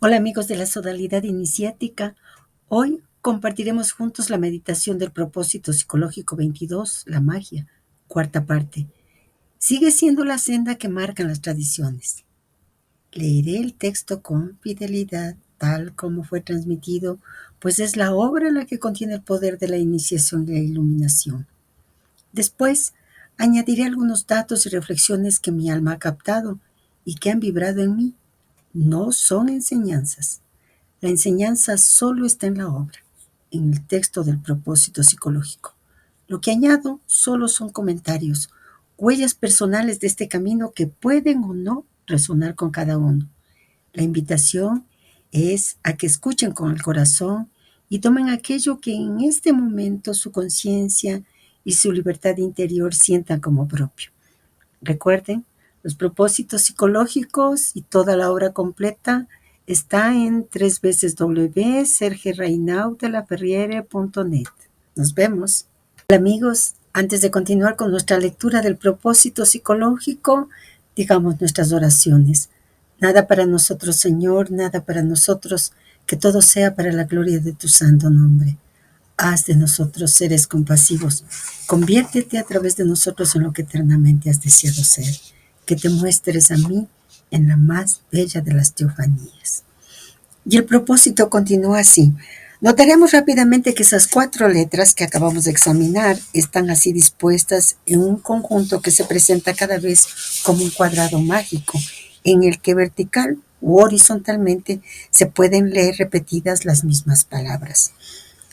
Hola amigos de la Sodalidad Iniciática. Hoy compartiremos juntos la meditación del propósito psicológico 22, la magia, cuarta parte. Sigue siendo la senda que marcan las tradiciones. Leeré el texto con fidelidad, tal como fue transmitido, pues es la obra la que contiene el poder de la iniciación y la iluminación. Después, añadiré algunos datos y reflexiones que mi alma ha captado y que han vibrado en mí. No son enseñanzas. La enseñanza solo está en la obra, en el texto del propósito psicológico. Lo que añado solo son comentarios, huellas personales de este camino que pueden o no resonar con cada uno. La invitación es a que escuchen con el corazón y tomen aquello que en este momento su conciencia y su libertad interior sientan como propio. Recuerden, los propósitos psicológicos y toda la obra completa está en www.sergerainaudelaferriere.net. Nos vemos. Hola amigos, antes de continuar con nuestra lectura del propósito psicológico, digamos nuestras oraciones. Nada para nosotros, Señor, nada para nosotros, que todo sea para la gloria de tu santo nombre. Haz de nosotros seres compasivos. Conviértete a través de nosotros en lo que eternamente has deseado ser. Que te muestres a mí en la más bella de las teofanías. Y el propósito continúa así. Notaremos rápidamente que esas 4 letras que acabamos de examinar están así dispuestas en un conjunto que se presenta cada vez como un cuadrado mágico, en el que vertical u horizontalmente se pueden leer repetidas las mismas palabras.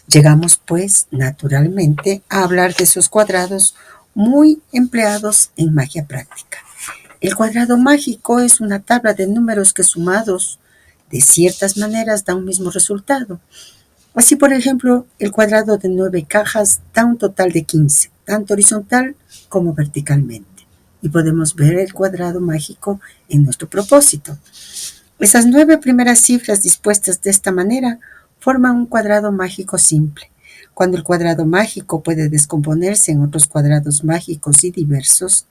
Llegamos, pues, naturalmente a hablar de esos cuadrados muy empleados en magia práctica. El cuadrado mágico es una tabla de números que sumados de ciertas maneras da un mismo resultado. Así, por ejemplo, el cuadrado de 9 cajas da un total de 15, tanto horizontal como verticalmente. Y podemos ver el cuadrado mágico en nuestro propósito. Esas 9 primeras cifras dispuestas de esta manera forman un cuadrado mágico simple. Cuando el cuadrado mágico puede descomponerse en otros cuadrados mágicos y diversos,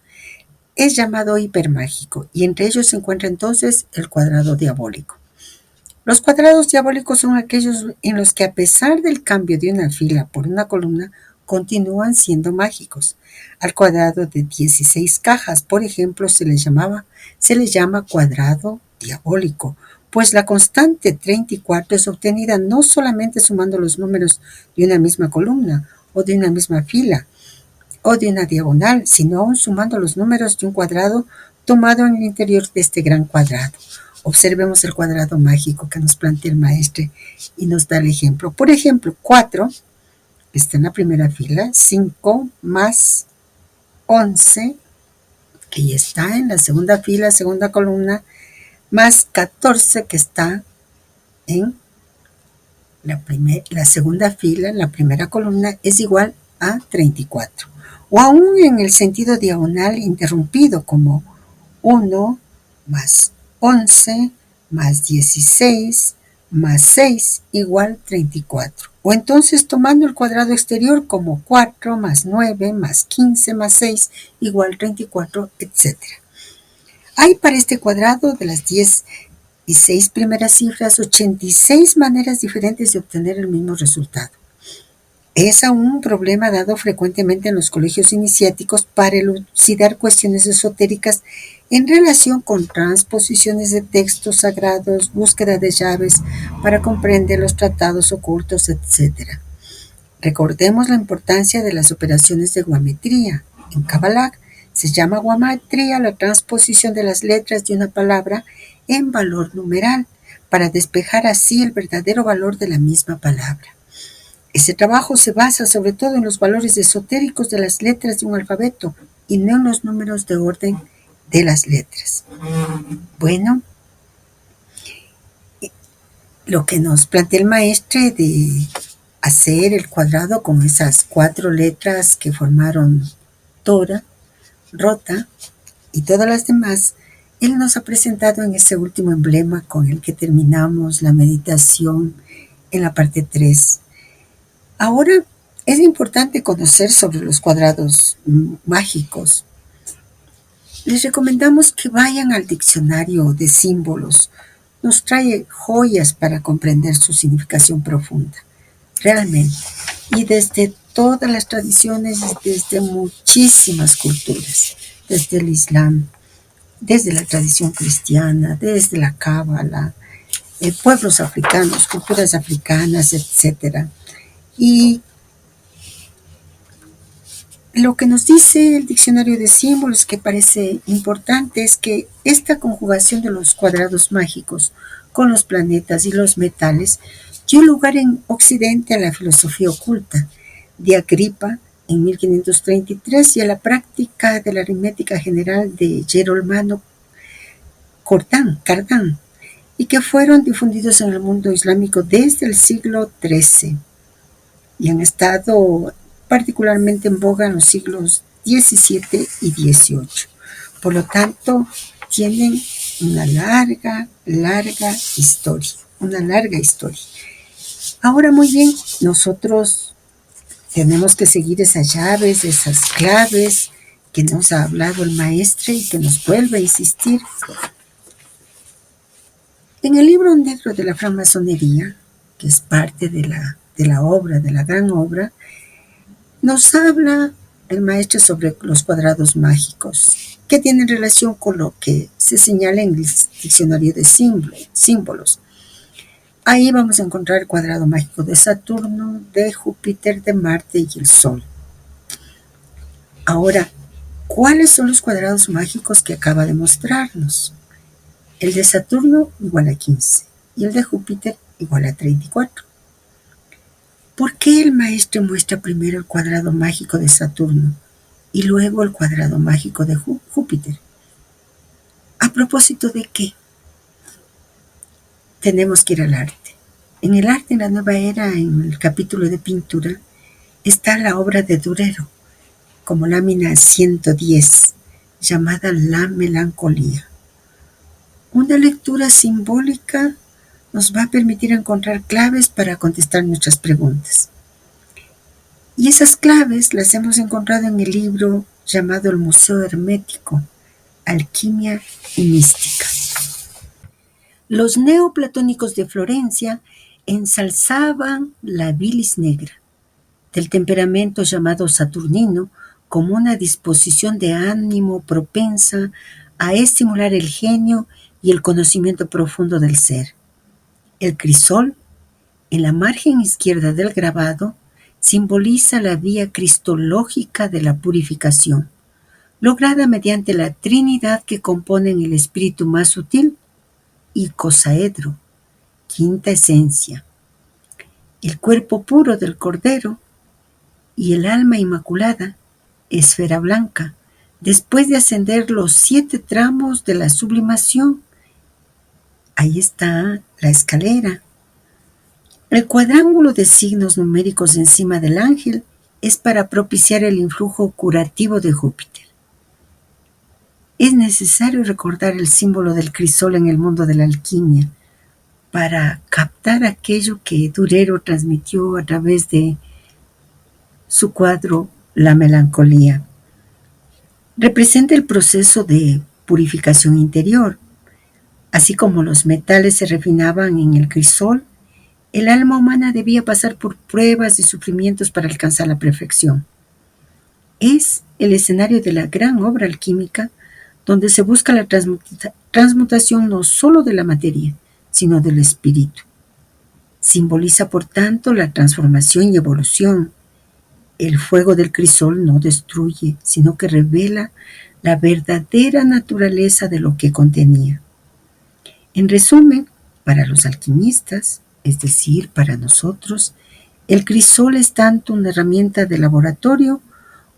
es llamado hipermágico, y entre ellos se encuentra entonces el cuadrado diabólico. Los cuadrados diabólicos son aquellos en los que, a pesar del cambio de una fila por una columna, continúan siendo mágicos. Al cuadrado de 16 cajas, por ejemplo, se le llama cuadrado diabólico, pues la constante 34 es obtenida no solamente sumando los números de una misma columna o de una misma fila o de una diagonal, sino aún sumando los números de un cuadrado tomado en el interior de este gran cuadrado. Observemos el cuadrado mágico que nos plantea el maestro y nos da el ejemplo. Por ejemplo, 4 está en la primera fila, 5 más 11, que ya está en la segunda fila, segunda columna, más 14, que está en la segunda fila, en la primera columna, es igual a 34. O aún en el sentido diagonal interrumpido, como 1 más 11 más 16 más 6 igual 34. O entonces tomando el cuadrado exterior como 4 más 9 más 15 más 6 igual 34, etc. Hay para este cuadrado de las 10 y 6 primeras cifras 86 maneras diferentes de obtener el mismo resultado. Es aún un problema dado frecuentemente en los colegios iniciáticos para elucidar cuestiones esotéricas en relación con transposiciones de textos sagrados, búsqueda de llaves para comprender los tratados ocultos, etc. Recordemos la importancia de las operaciones de geometría. En Kabbalah se llama geometría la transposición de las letras de una palabra en valor numeral, para despejar así el verdadero valor de la misma palabra. Ese trabajo se basa sobre todo en los valores esotéricos de las letras de un alfabeto y no en los números de orden de las letras. Bueno, lo que nos plantea el maestro de hacer el cuadrado con esas 4 letras que formaron Tora, Rota y todas las demás, él nos ha presentado en ese último emblema con el que terminamos la meditación en la parte 3. Ahora es importante conocer sobre los cuadrados mágicos. Les recomendamos que vayan al diccionario de símbolos nos trae joyas para comprender su significación profunda, realmente. Y desde todas las tradiciones, desde muchísimas culturas, desde el Islam, desde la tradición cristiana, desde la Cábala, pueblos africanos, culturas africanas, etcétera. Y lo que nos dice el diccionario de símbolos que parece importante es que esta conjugación de los cuadrados mágicos con los planetas y los metales dio lugar en Occidente a la filosofía oculta de Agripa en 1533 y a la práctica de la aritmética general de Gerolamo Cardán, y que fueron difundidos en el mundo islámico desde el siglo XIII y han estado particularmente en boga en los siglos XVII y XVIII. Por lo tanto, tienen una larga historia. Ahora, muy bien, nosotros tenemos que seguir esas llaves, esas claves que nos ha hablado el maestro y que nos vuelve a insistir. En el libro negro de la francmasonería, que es parte de la obra, de la gran obra, nos habla el maestro sobre los cuadrados mágicos, que tienen relación con lo que se señala en el diccionario de símbolos. Ahí vamos a encontrar el cuadrado mágico de Saturno, de Júpiter, de Marte y el Sol. Ahora, ¿cuáles son los cuadrados mágicos que acaba de mostrarnos? El de Saturno igual a 15 y el de Júpiter igual a 34. ¿Por qué el maestro muestra primero el cuadrado mágico de Saturno y luego el cuadrado mágico de Júpiter? ¿A propósito de qué? Tenemos que ir al arte. En el arte en la nueva era, en el capítulo de pintura, está la obra de Durero, como lámina 110, llamada La Melancolía. Una lectura simbólica nos va a permitir encontrar claves para contestar nuestras preguntas. Y esas claves las hemos encontrado en el libro llamado El Museo Hermético, Alquimia y Mística. Los neoplatónicos de Florencia ensalzaban la bilis negra, del temperamento llamado saturnino, como una disposición de ánimo propensa a estimular el genio y el conocimiento profundo del ser. El crisol, en la margen izquierda del grabado, simboliza la vía cristológica de la purificación, lograda mediante la Trinidad que componen el espíritu más sutil, icosaedro, quinta esencia, el cuerpo puro del Cordero y el alma inmaculada, esfera blanca, después de ascender los 7 tramos de la sublimación. Ahí está la escalera. El cuadrángulo de signos numéricos encima del ángel es para propiciar el influjo curativo de Júpiter. Es necesario recordar el símbolo del crisol en el mundo de la alquimia para captar aquello que Durero transmitió a través de su cuadro La Melancolía. Representa el proceso de purificación interior. Así como los metales se refinaban en el crisol, el alma humana debía pasar por pruebas y sufrimientos para alcanzar la perfección. Es el escenario de la gran obra alquímica donde se busca la transmutación no solo de la materia, sino del espíritu. Simboliza, por tanto, la transformación y evolución. El fuego del crisol no destruye, sino que revela la verdadera naturaleza de lo que contenía. En resumen, para los alquimistas, es decir, para nosotros, el crisol es tanto una herramienta de laboratorio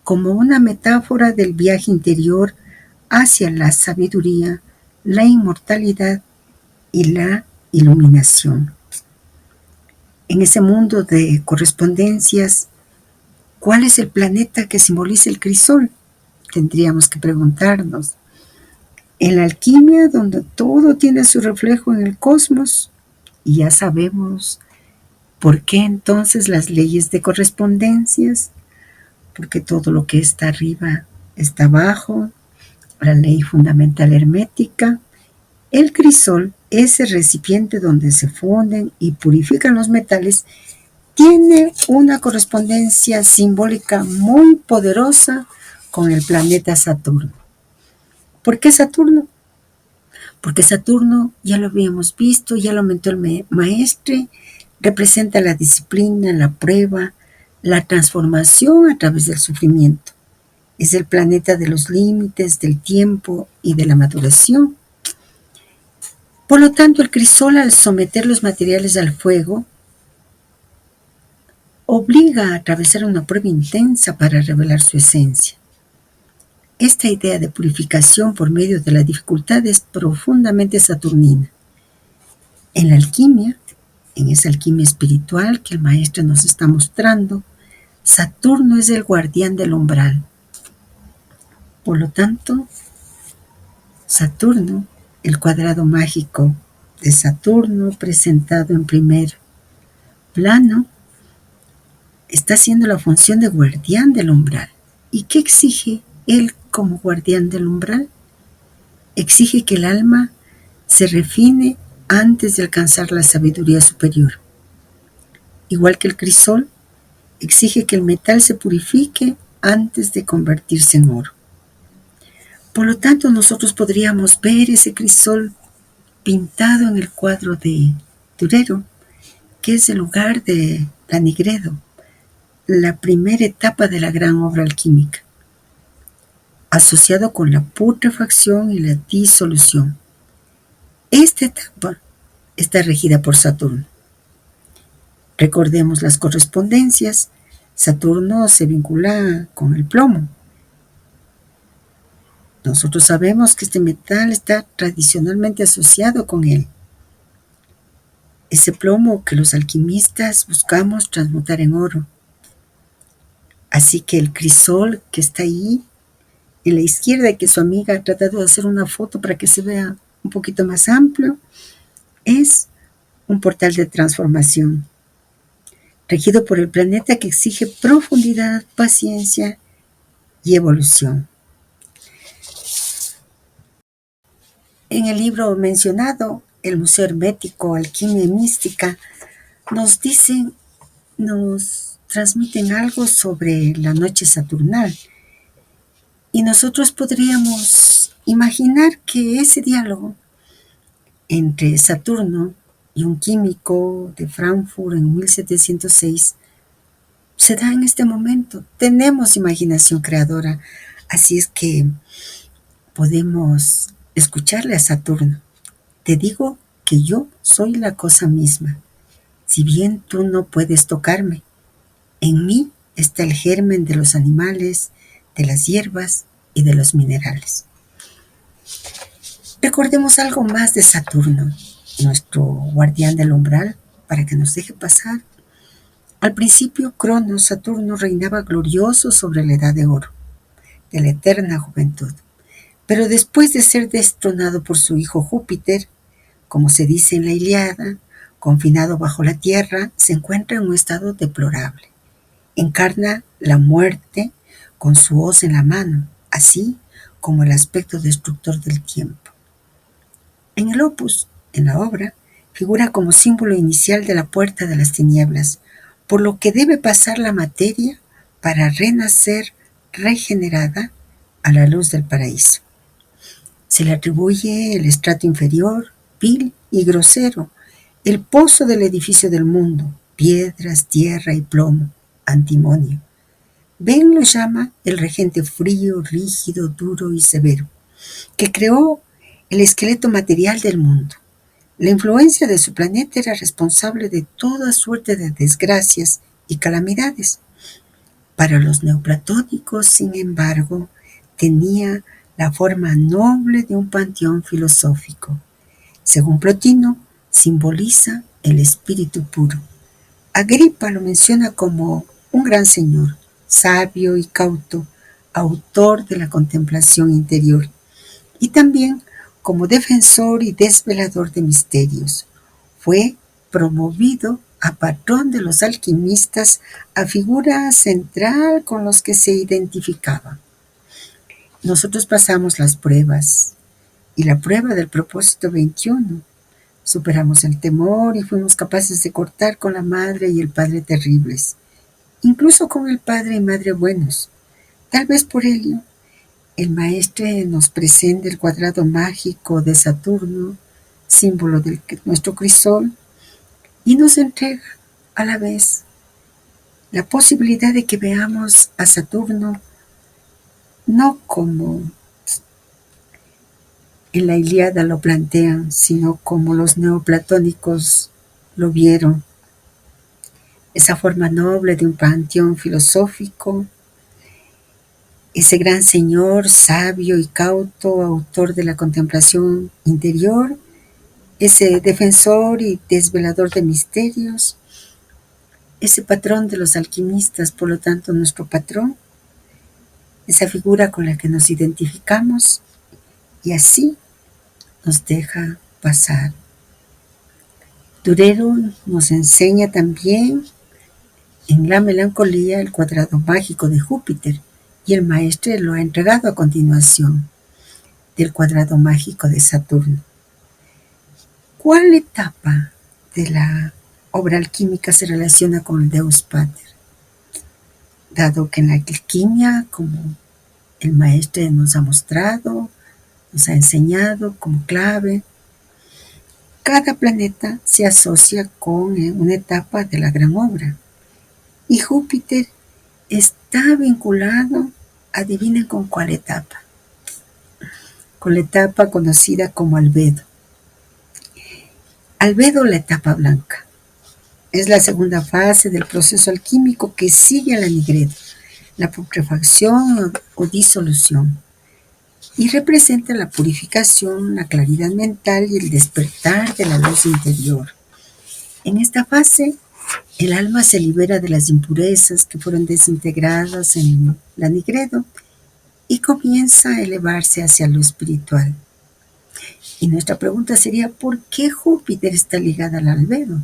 como una metáfora del viaje interior hacia la sabiduría, la inmortalidad y la iluminación. En ese mundo de correspondencias, ¿cuál es el planeta que simboliza el crisol? Tendríamos que preguntarnos. En la alquimia, donde todo tiene su reflejo en el cosmos, y ya sabemos por qué entonces las leyes de correspondencias, porque todo lo que está arriba está abajo, la ley fundamental hermética. El crisol ese recipiente donde se funden y purifican los metales, tiene una correspondencia simbólica muy poderosa con el planeta Saturno. ¿Por qué Saturno? Porque Saturno, ya lo habíamos visto, ya lo aumentó el maestre, representa la disciplina, la prueba, la transformación a través del sufrimiento. Es el planeta de los límites, del tiempo y de la maduración. Por lo tanto, el crisol, al someter los materiales al fuego, obliga a atravesar una prueba intensa para revelar su esencia. Esta idea de purificación por medio de la dificultad es profundamente saturnina. En la alquimia, en esa alquimia espiritual que el maestro nos está mostrando, Saturno es el guardián del umbral. Por lo tanto, Saturno, el cuadrado mágico de Saturno presentado en primer plano, está haciendo la función de guardián del umbral. ¿Y qué exige él como guardián del umbral? Exige que el alma se refine antes de alcanzar la sabiduría superior. Igual que el crisol, exige que el metal se purifique antes de convertirse en oro. Por lo tanto, nosotros podríamos ver ese crisol pintado en el cuadro de Durero, que es el lugar de la Nigredo, la primera etapa de la gran obra alquímica, asociado con la putrefacción y la disolución. Esta etapa está regida por Saturno. Recordemos las correspondencias. Saturno se vincula con el plomo. Nosotros sabemos que este metal está tradicionalmente asociado con él. Ese plomo que los alquimistas buscamos transmutar en oro. Así que el crisol que está ahí en la izquierda y que su amiga ha tratado de hacer una foto para que se vea un poquito más amplio, es un portal de transformación, regido por el planeta que exige profundidad, paciencia y evolución. En el libro mencionado, el Museo Hermético, Alquimia y Mística, nos transmiten algo sobre la noche saturnal. Y nosotros podríamos imaginar que ese diálogo entre Saturno y un químico de Frankfurt en 1706 se da en este momento. Tenemos imaginación creadora, así es que podemos escucharle a Saturno. Te digo que yo soy la cosa misma. Si bien tú no puedes tocarme, en mí está el germen de los animales, de las hierbas y de los minerales. Recordemos algo más de Saturno, nuestro guardián del umbral, para que nos deje pasar. Al principio, Cronos, Saturno, reinaba glorioso sobre la edad de oro, de la eterna juventud. Pero después de ser destronado por su hijo Júpiter, como se dice en la Ilíada, confinado bajo la tierra, se encuentra en un estado deplorable. Encarna la muerte con su hoz en la mano, así como el aspecto destructor del tiempo. En el opus, en la obra, figura como símbolo inicial de la puerta de las tinieblas, por lo que debe pasar la materia para renacer regenerada a la luz del paraíso. Se le atribuye el estrato inferior, vil y grosero, el pozo del edificio del mundo, piedras, tierra y plomo, antimonio. Ben lo llama el regente frío, rígido, duro y severo, que creó el esqueleto material del mundo. La influencia de su planeta era responsable de toda suerte de desgracias y calamidades. Para los neoplatónicos, sin embargo, tenía la forma noble de un panteón filosófico. Según Plotino, simboliza el espíritu puro. Agripa lo menciona como un gran señor, sabio y cauto, autor de la contemplación interior, y también como defensor y desvelador de misterios. Fue promovido a patrón de los alquimistas, a figura central con los que se identificaba. Nosotros pasamos las pruebas, y la prueba del propósito 21 Superamos el temor y fuimos capaces de cortar con la madre y el padre terribles, incluso con el padre y madre buenos. Tal vez por ello, el maestre nos presenta el cuadrado mágico de Saturno, símbolo de nuestro crisol, y nos entrega a la vez la posibilidad de que veamos a Saturno no como en la Ilíada lo plantean, sino como los neoplatónicos lo vieron, esa forma noble de un panteón filosófico, ese gran señor sabio y cauto, autor de la contemplación interior, ese defensor y desvelador de misterios, ese patrón de los alquimistas, por lo tanto nuestro patrón, esa figura con la que nos identificamos y así nos deja pasar. Durero nos enseña también en la melancolía el cuadrado mágico de Júpiter y el maestre lo ha entregado a continuación del cuadrado mágico de Saturno. ¿Cuál etapa de la obra alquímica se relaciona con el Deus Pater? Dado que en la alquimia, como el maestre nos ha mostrado, nos ha enseñado como clave, cada planeta se asocia con una etapa de la gran obra. Y Júpiter está vinculado, adivinen con cuál etapa, con la etapa conocida como albedo. Albedo, la etapa blanca. Es la segunda fase del proceso alquímico que sigue a la nigredo, la putrefacción o disolución, y representa la purificación, la claridad mental y el despertar de la luz interior. En esta fase, el alma se libera de las impurezas que fueron desintegradas en la nigredo y comienza a elevarse hacia lo espiritual. Y nuestra pregunta sería, ¿por qué Júpiter está ligada al albedo?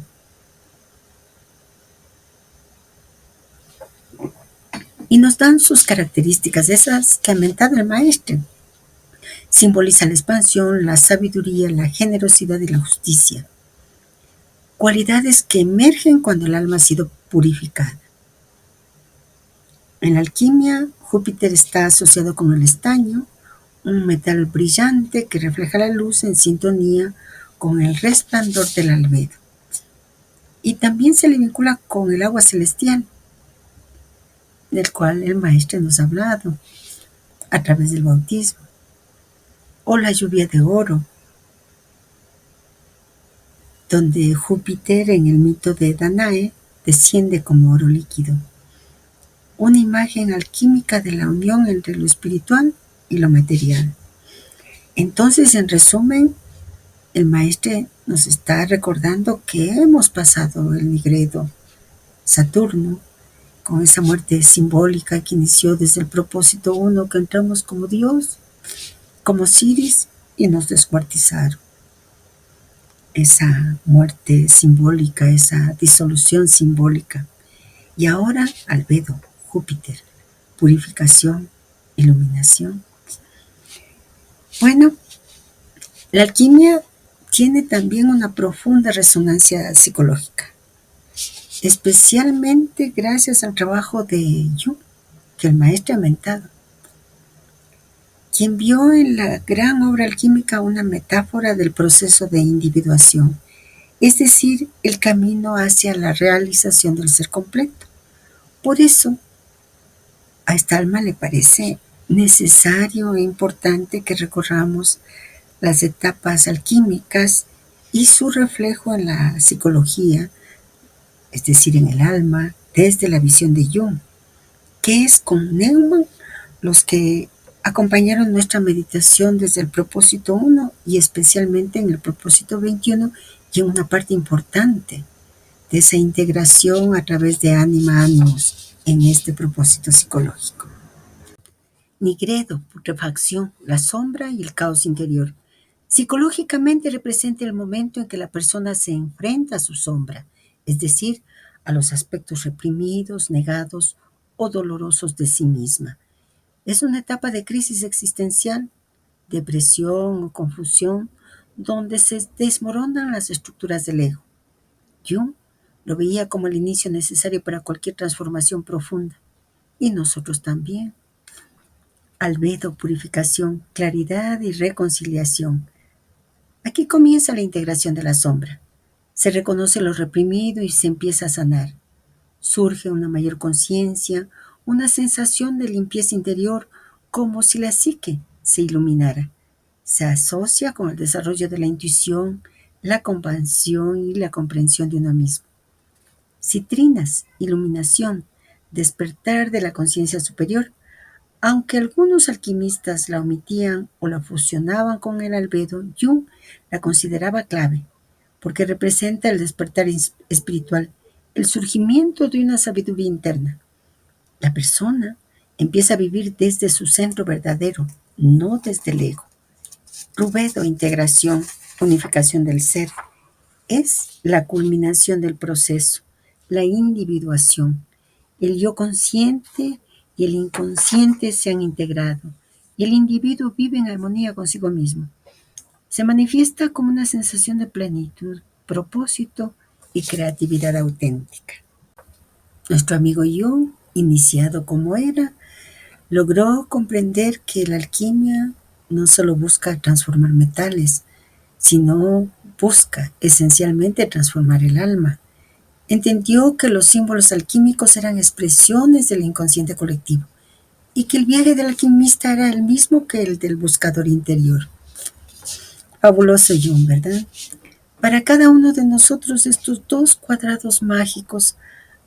Y nos dan sus características, esas que ha mentado el maestro. Simboliza la expansión, la sabiduría, la generosidad y la justicia. Cualidades que emergen cuando el alma ha sido purificada. En la alquimia, Júpiter está asociado con el estaño, un metal brillante que refleja la luz en sintonía con el resplandor del albedo. Y también se le vincula con el agua celestial, del cual el maestro nos ha hablado a través del bautismo, o la lluvia de oro, donde Júpiter en el mito de Danae desciende como oro líquido, una imagen alquímica de la unión entre lo espiritual y lo material. Entonces, en resumen, el maestro nos está recordando que hemos pasado el nigredo, Saturno, con esa muerte simbólica que inició desde el propósito 1, que entramos como Dios, como Siris, y nos descuartizaron. Esa muerte simbólica, esa disolución simbólica. Y ahora albedo, Júpiter, purificación, iluminación. Bueno, la alquimia tiene también una profunda resonancia psicológica, especialmente gracias al trabajo de Jung, que el maestro ha mentado, quien vio en la gran obra alquímica una metáfora del proceso de individuación, es decir, el camino hacia la realización del ser completo. Por eso, a esta alma le parece necesario e importante que recorramos las etapas alquímicas y su reflejo en la psicología, es decir, en el alma, desde la visión de Jung, que es con Neumann los que acompañaron nuestra meditación desde el propósito 1 y especialmente en el propósito 21 y en una parte importante de esa integración a través de Anima Animus en este propósito psicológico. Nigredo, putrefacción, la sombra y el caos interior. Psicológicamente representa el momento en que la persona se enfrenta a su sombra, es decir, a los aspectos reprimidos, negados o dolorosos de sí misma. Es una etapa de crisis existencial, depresión o confusión, donde se desmoronan las estructuras del ego. Jung lo veía como el inicio necesario para cualquier transformación profunda. Y nosotros también. Albedo, purificación, claridad y reconciliación. Aquí comienza la integración de la sombra. Se reconoce lo reprimido y se empieza a sanar. Surge una mayor conciencia, una sensación de limpieza interior, como si la psique se iluminara. Se asocia con el desarrollo de la intuición, la compasión y la comprensión de uno mismo. Citrinas, iluminación, despertar de la conciencia superior. Aunque algunos alquimistas la omitían o la fusionaban con el albedo, Jung la consideraba clave, porque representa el despertar espiritual, el surgimiento de una sabiduría interna. La persona empieza a vivir desde su centro verdadero, no desde el ego. Rubedo, integración, unificación del ser, es la culminación del proceso, la individuación. El yo consciente y el inconsciente se han integrado y el individuo vive en armonía consigo mismo. Se manifiesta como una sensación de plenitud, propósito y creatividad auténtica. Nuestro amigo Jung, iniciado como era, logró comprender que la alquimia no solo busca transformar metales, sino busca esencialmente transformar el alma. Entendió que los símbolos alquímicos eran expresiones del inconsciente colectivo y que el viaje del alquimista era el mismo que el del buscador interior. Fabuloso Jung, ¿verdad? Para cada uno de nosotros estos dos cuadrados mágicos,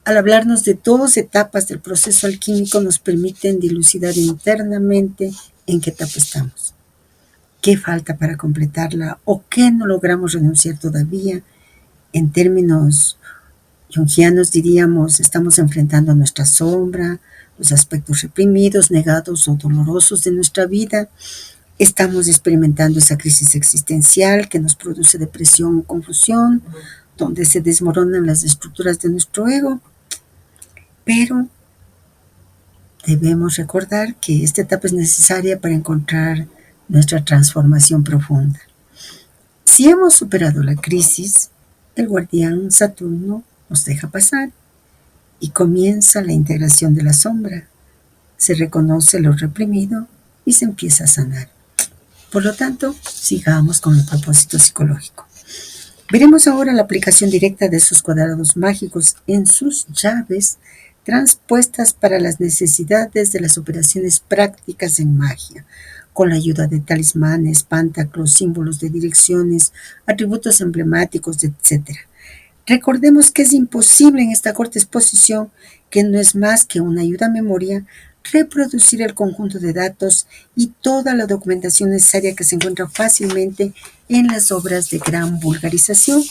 al hablarnos de dos etapas del proceso alquímico, nos permiten dilucidar internamente en qué etapa estamos, qué falta para completarla o qué no logramos renunciar todavía. En términos jungianos diríamos, estamos enfrentando nuestra sombra, los aspectos reprimidos, negados o dolorosos de nuestra vida. Estamos experimentando esa crisis existencial que nos produce depresión o confusión, donde se desmoronan las estructuras de nuestro ego. Pero debemos recordar que esta etapa es necesaria para encontrar nuestra transformación profunda. Si hemos superado la crisis, el guardián Saturno nos deja pasar y comienza la integración de la sombra. Se reconoce lo reprimido y se empieza a sanar. Por lo tanto, sigamos con el propósito psicológico. Veremos ahora la aplicación directa de esos cuadrados mágicos en sus llaves transpuestas para las necesidades de las operaciones prácticas en magia, con la ayuda de talismanes, pantaclos, símbolos de direcciones, atributos emblemáticos, etc. Recordemos que es imposible en esta corta exposición, que no es más que una ayuda a memoria, reproducir el conjunto de datos y toda la documentación necesaria que se encuentra fácilmente en las obras de gran vulgarización,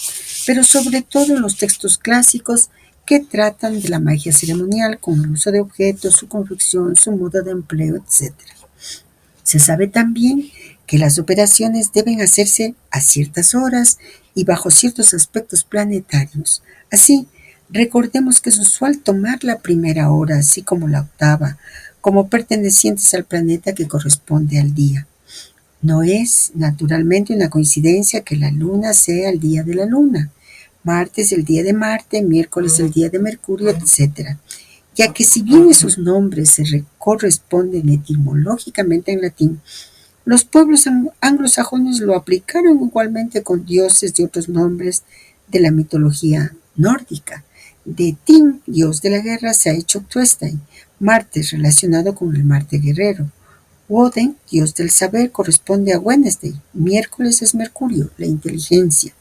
pero sobre todo en los textos clásicos que tratan de la magia ceremonial con el uso de objetos, su confección, su modo de empleo, etc. Se sabe también que las operaciones deben hacerse a ciertas horas y bajo ciertos aspectos planetarios. Así, recordemos que es usual tomar la primera hora, así como la octava, como pertenecientes al planeta que corresponde al día. No es, naturalmente, una coincidencia que la luna sea el día de la luna, martes el día de Marte, miércoles el día de Mercurio, etc., ya que si bien esos nombres se corresponden etimológicamente en latín, los pueblos anglosajones lo aplicaron igualmente con dioses de otros nombres de la mitología nórdica. De Tim, dios de la guerra, se ha hecho Tuesday, martes relacionado con el Marte guerrero. Woden, dios del saber, corresponde a Wednesday, miércoles es Mercurio, la inteligencia.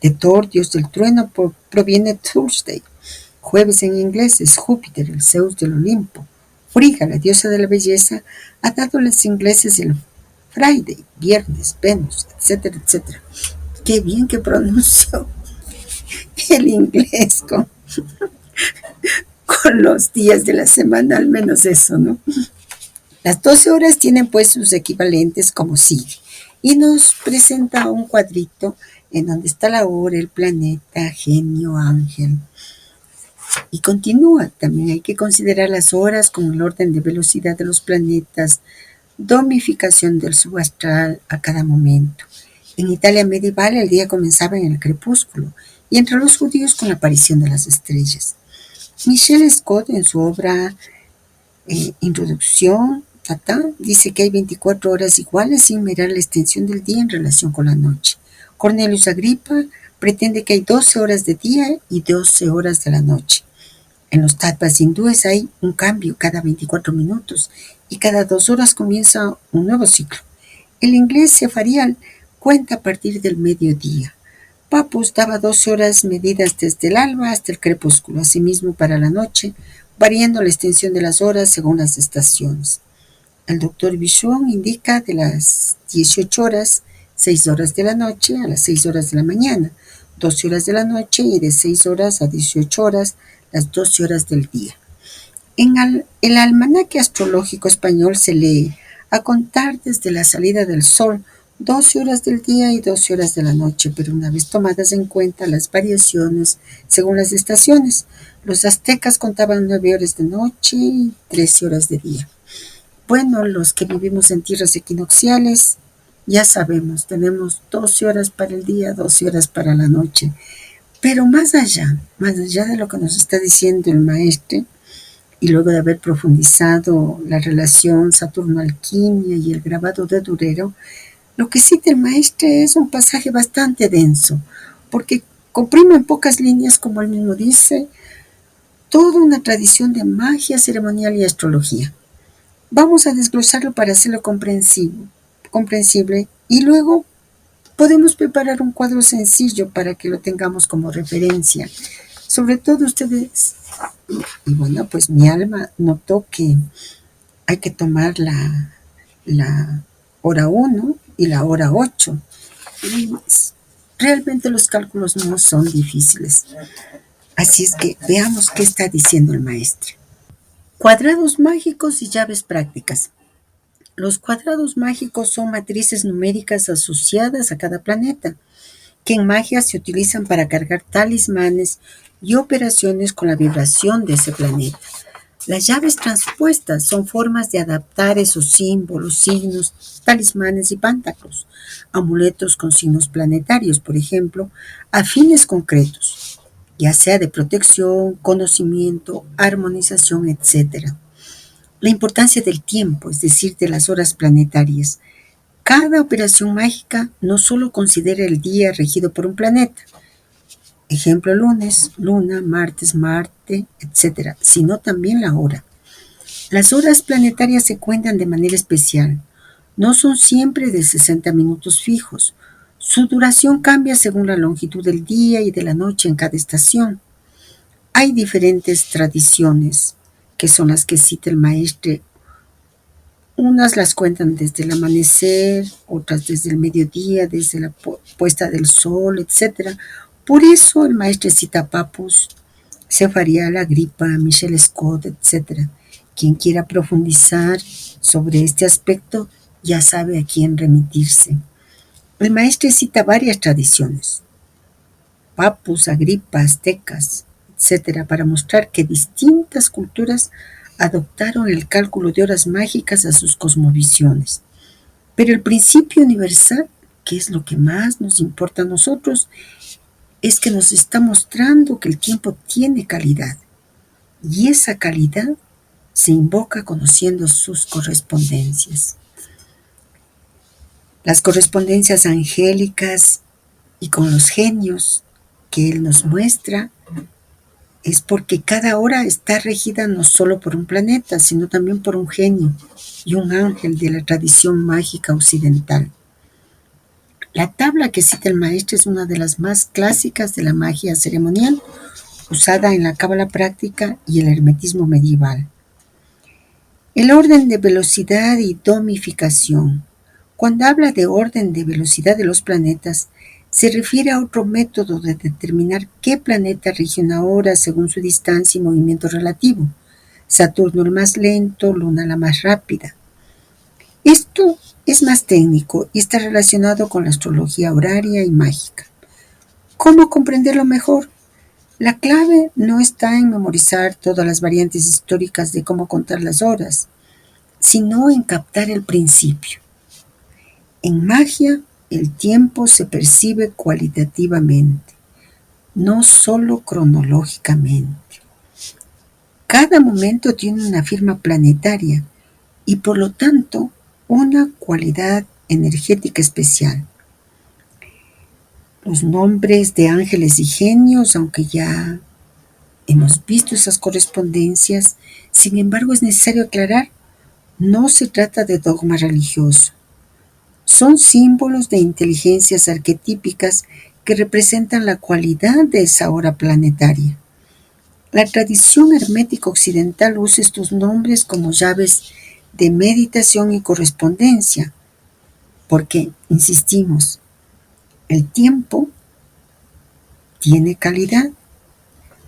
De Thor, dios del trueno, proviene Thursday. Jueves en inglés es Júpiter, el Zeus del Olimpo. Frigga, la diosa de la belleza, ha dado a los ingleses el Friday, viernes, Venus, etcétera, etcétera. Qué bien que pronunció el inglés con los días de la semana, al menos eso, ¿no? Las 12 horas tienen pues sus equivalentes como sigue. Y nos presenta un cuadrito en donde está la hora, el planeta, genio, ángel. Y continúa, también hay que considerar las horas con el orden de velocidad de los planetas, domificación del subastral a cada momento. En Italia medieval el día comenzaba en el crepúsculo y entre los judíos con la aparición de las estrellas. Michel Scott en su obra Introducción dice que hay 24 horas iguales sin mirar la extensión del día en relación con la noche. Cornelius Agrippa pretende que hay 12 horas de día y 12 horas de la noche. En los tattvas hindúes hay un cambio cada 24 minutos y cada 2 horas comienza un nuevo ciclo. El inglés sefarial cuenta a partir del mediodía. Papus daba 12 horas medidas desde el alba hasta el crepúsculo, asimismo para la noche, variando la extensión de las horas según las estaciones. El doctor Bichon indica de las 18 horas, 6 horas de la noche a las 6 horas de la mañana, 12 horas de la noche y de 6 horas a 18 horas, las 12 horas del día. En el almanaque astrológico español se lee a contar desde la salida del sol 12 horas del día y 12 horas de la noche, pero una vez tomadas en cuenta las variaciones según las estaciones. Los aztecas contaban 9 horas de noche y 13 horas de día. Bueno, los que vivimos en tierras equinocciales, ya sabemos, tenemos 12 horas para el día, 12 horas para la noche. Pero más allá de lo que nos está diciendo el maestre, y luego de haber profundizado la relación Saturno-Alquimia y el grabado de Durero, lo que cita el maestre es un pasaje bastante denso, porque comprime en pocas líneas, como él mismo dice, toda una tradición de magia ceremonial y astrología. Vamos a desglosarlo para hacerlo comprensible y luego podemos preparar un cuadro sencillo para que lo tengamos como referencia. Sobre todo ustedes, y bueno, pues mi alma notó que hay que tomar la hora 1 y la hora 8. Y realmente los cálculos no son difíciles. Así es que veamos qué está diciendo el maestro. Cuadrados mágicos y llaves prácticas. Los cuadrados mágicos son matrices numéricas asociadas a cada planeta, que en magia se utilizan para cargar talismanes y operaciones con la vibración de ese planeta. Las llaves transpuestas son formas de adaptar esos símbolos, signos, talismanes y pantaclos, amuletos con signos planetarios, por ejemplo, a fines concretos, ya sea de protección, conocimiento, armonización, etc. La importancia del tiempo, es decir, de las horas planetarias. Cada operación mágica no solo considera el día regido por un planeta, ejemplo lunes, luna, martes, Marte, etc., sino también la hora. Las horas planetarias se cuentan de manera especial. No son siempre de 60 minutos fijos. Su duración cambia según la longitud del día y de la noche en cada estación. Hay diferentes tradiciones, que son las que cita el maestre. Unas las cuentan desde el amanecer, otras desde el mediodía, desde la puesta del sol, etc. Por eso el maestro cita a Papus, Sefarial, Agrippa, Michel Scott, etc. Quien quiera profundizar sobre este aspecto ya sabe a quién remitirse. El maestro cita varias tradiciones, Papus, Agrippa, aztecas, etc., para mostrar que distintas culturas adoptaron el cálculo de horas mágicas a sus cosmovisiones. Pero el principio universal, que es lo que más nos importa a nosotros, es que nos está mostrando que el tiempo tiene calidad. Y esa calidad se invoca conociendo sus correspondencias. Las correspondencias angélicas y con los genios que él nos muestra es porque cada hora está regida no solo por un planeta, sino también por un genio y un ángel de la tradición mágica occidental. La tabla que cita el maestro es una de las más clásicas de la magia ceremonial, usada en la cábala práctica y el hermetismo medieval. El orden de velocidad y domificación. Cuando habla de orden de velocidad de los planetas, se refiere a otro método de determinar qué planeta rige una hora según su distancia y movimiento relativo. Saturno el más lento, Luna la más rápida. Esto es más técnico y está relacionado con la astrología horaria y mágica. ¿Cómo comprenderlo mejor? La clave no está en memorizar todas las variantes históricas de cómo contar las horas, sino en captar el principio. En magia, el tiempo se percibe cualitativamente, no solo cronológicamente. Cada momento tiene una firma planetaria y por lo tanto una cualidad energética especial. Los nombres de ángeles y genios, aunque ya hemos visto esas correspondencias, sin embargo es necesario aclarar, no se trata de dogma religioso. Son símbolos de inteligencias arquetípicas que representan la cualidad de esa hora planetaria. La tradición hermética occidental usa estos nombres como llaves de meditación y correspondencia, porque, insistimos, el tiempo tiene calidad,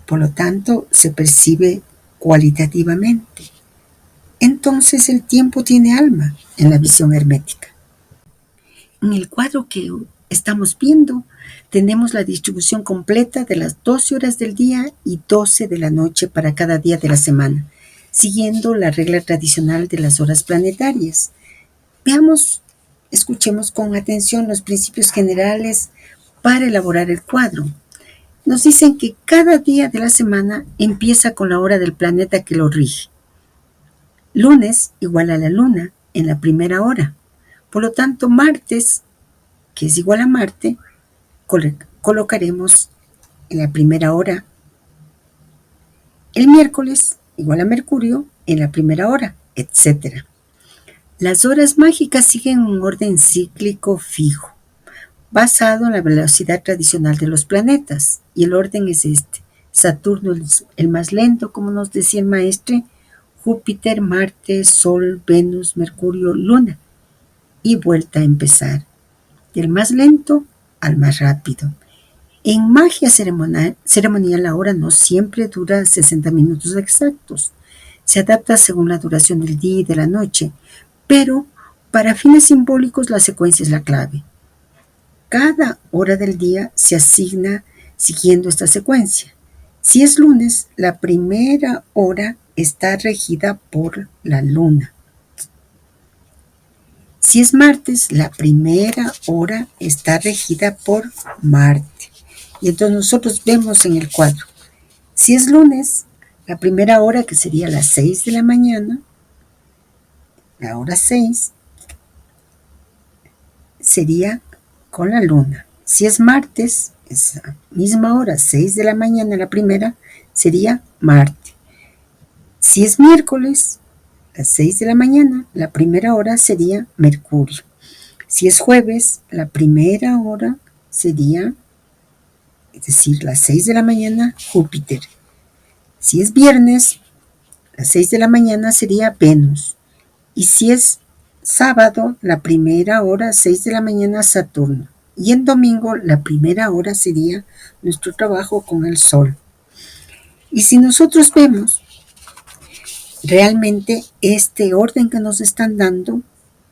por lo tanto se percibe cualitativamente. Entonces el tiempo tiene alma en la visión hermética. En el cuadro que estamos viendo, tenemos la distribución completa de las 12 horas del día y 12 de la noche para cada día de la semana, siguiendo la regla tradicional de las horas planetarias. Escuchemos con atención los principios generales para elaborar el cuadro. Nos dicen que cada día de la semana empieza con la hora del planeta que lo rige. Lunes igual a la luna en la primera hora. Por lo tanto, martes, que es igual a Marte, colocaremos en la primera hora. El miércoles igual a Mercurio en la primera hora, etc. Las horas mágicas siguen un orden cíclico fijo, basado en la velocidad tradicional de los planetas, y el orden es este. Saturno es el más lento, como nos decía el maestre, Júpiter, Marte, Sol, Venus, Mercurio, Luna, y vuelta a empezar, del más lento al más rápido. En magia ceremonial la hora no siempre dura 60 minutos exactos, se adapta según la duración del día y de la noche, pero para fines simbólicos la secuencia es la clave. Cada hora del día se asigna siguiendo esta secuencia. Si es lunes, la primera hora está regida por la luna. Si es martes, la primera hora está regida por Marte. Y entonces nosotros vemos en el cuadro. Si es lunes, la primera hora, que sería las 6 de la mañana, la hora 6, sería con la luna. Si es martes, esa misma hora, 6 de la mañana, la primera, sería Marte. Si es miércoles, las 6 de la mañana, la primera hora sería Mercurio. Si es jueves, la primera hora sería, es decir, las 6 de la mañana, Júpiter. Si es viernes, las 6 de la mañana sería Venus. Y si es sábado, la primera hora, 6 de la mañana, Saturno. Y en domingo, la primera hora sería nuestro trabajo con el Sol. Y si nosotros vemos, realmente este orden que nos están dando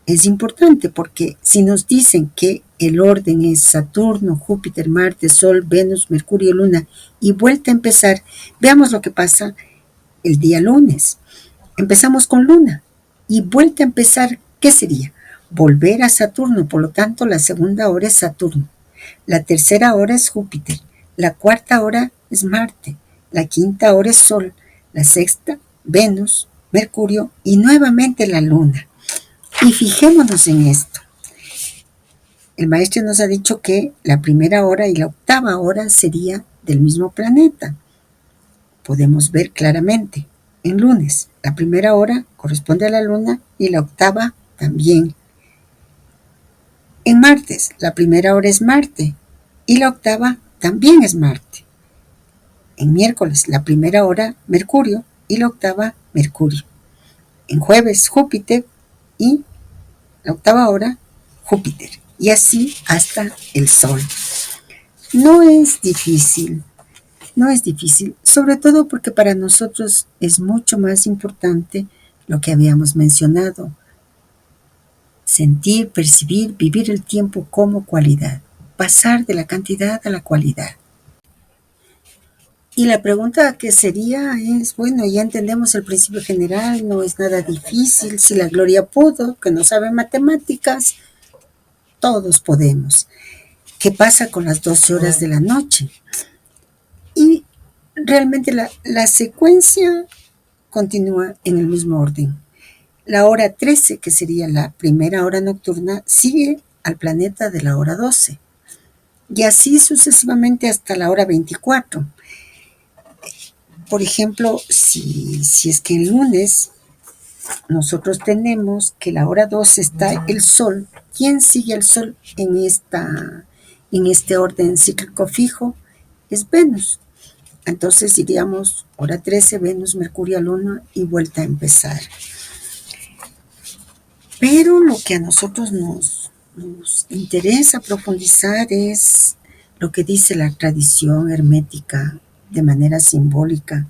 es importante, porque si nos dicen que el orden es Saturno, Júpiter, Marte, Sol, Venus, Mercurio, Luna y vuelta a empezar, veamos lo que pasa el día lunes. Empezamos con Luna y vuelta a empezar, ¿qué sería? Volver a Saturno, por lo tanto la segunda hora es Saturno, la tercera hora es Júpiter, la cuarta hora es Marte, la quinta hora es Sol, la sexta Venus, Mercurio y nuevamente la Luna. Y fijémonos en esto. El maestro nos ha dicho que la primera hora y la octava hora sería del mismo planeta. Podemos ver claramente. En lunes, la primera hora corresponde a la Luna y la octava también. En martes, la primera hora es Marte y la octava también es Marte. En miércoles, la primera hora Mercurio y la octava Mercurio. En jueves, Júpiter y la octava hora Júpiter. Y así hasta el Sol. No es difícil, sobre todo porque para nosotros es mucho más importante lo que habíamos mencionado. Sentir, percibir, vivir el tiempo como cualidad. Pasar de la cantidad a la cualidad. Y la pregunta que sería es, bueno, ya entendemos el principio general, no es nada difícil. Si la Gloria pudo, que no sabe matemáticas, todos podemos. ¿Qué pasa con las 12 horas de la noche? Y realmente la secuencia continúa en el mismo orden. La hora 13, que sería la primera hora nocturna, sigue al planeta de la hora 12. Y así sucesivamente hasta la hora 24. Por ejemplo, si es que el lunes nosotros tenemos que la hora 12 está el Sol, ¿quién sigue al Sol en este orden cíclico fijo? Es Venus. Entonces diríamos hora 13, Venus, Mercurio, Luna y vuelta a empezar. Pero lo que a nosotros nos interesa profundizar es lo que dice la tradición hermética de manera simbólica.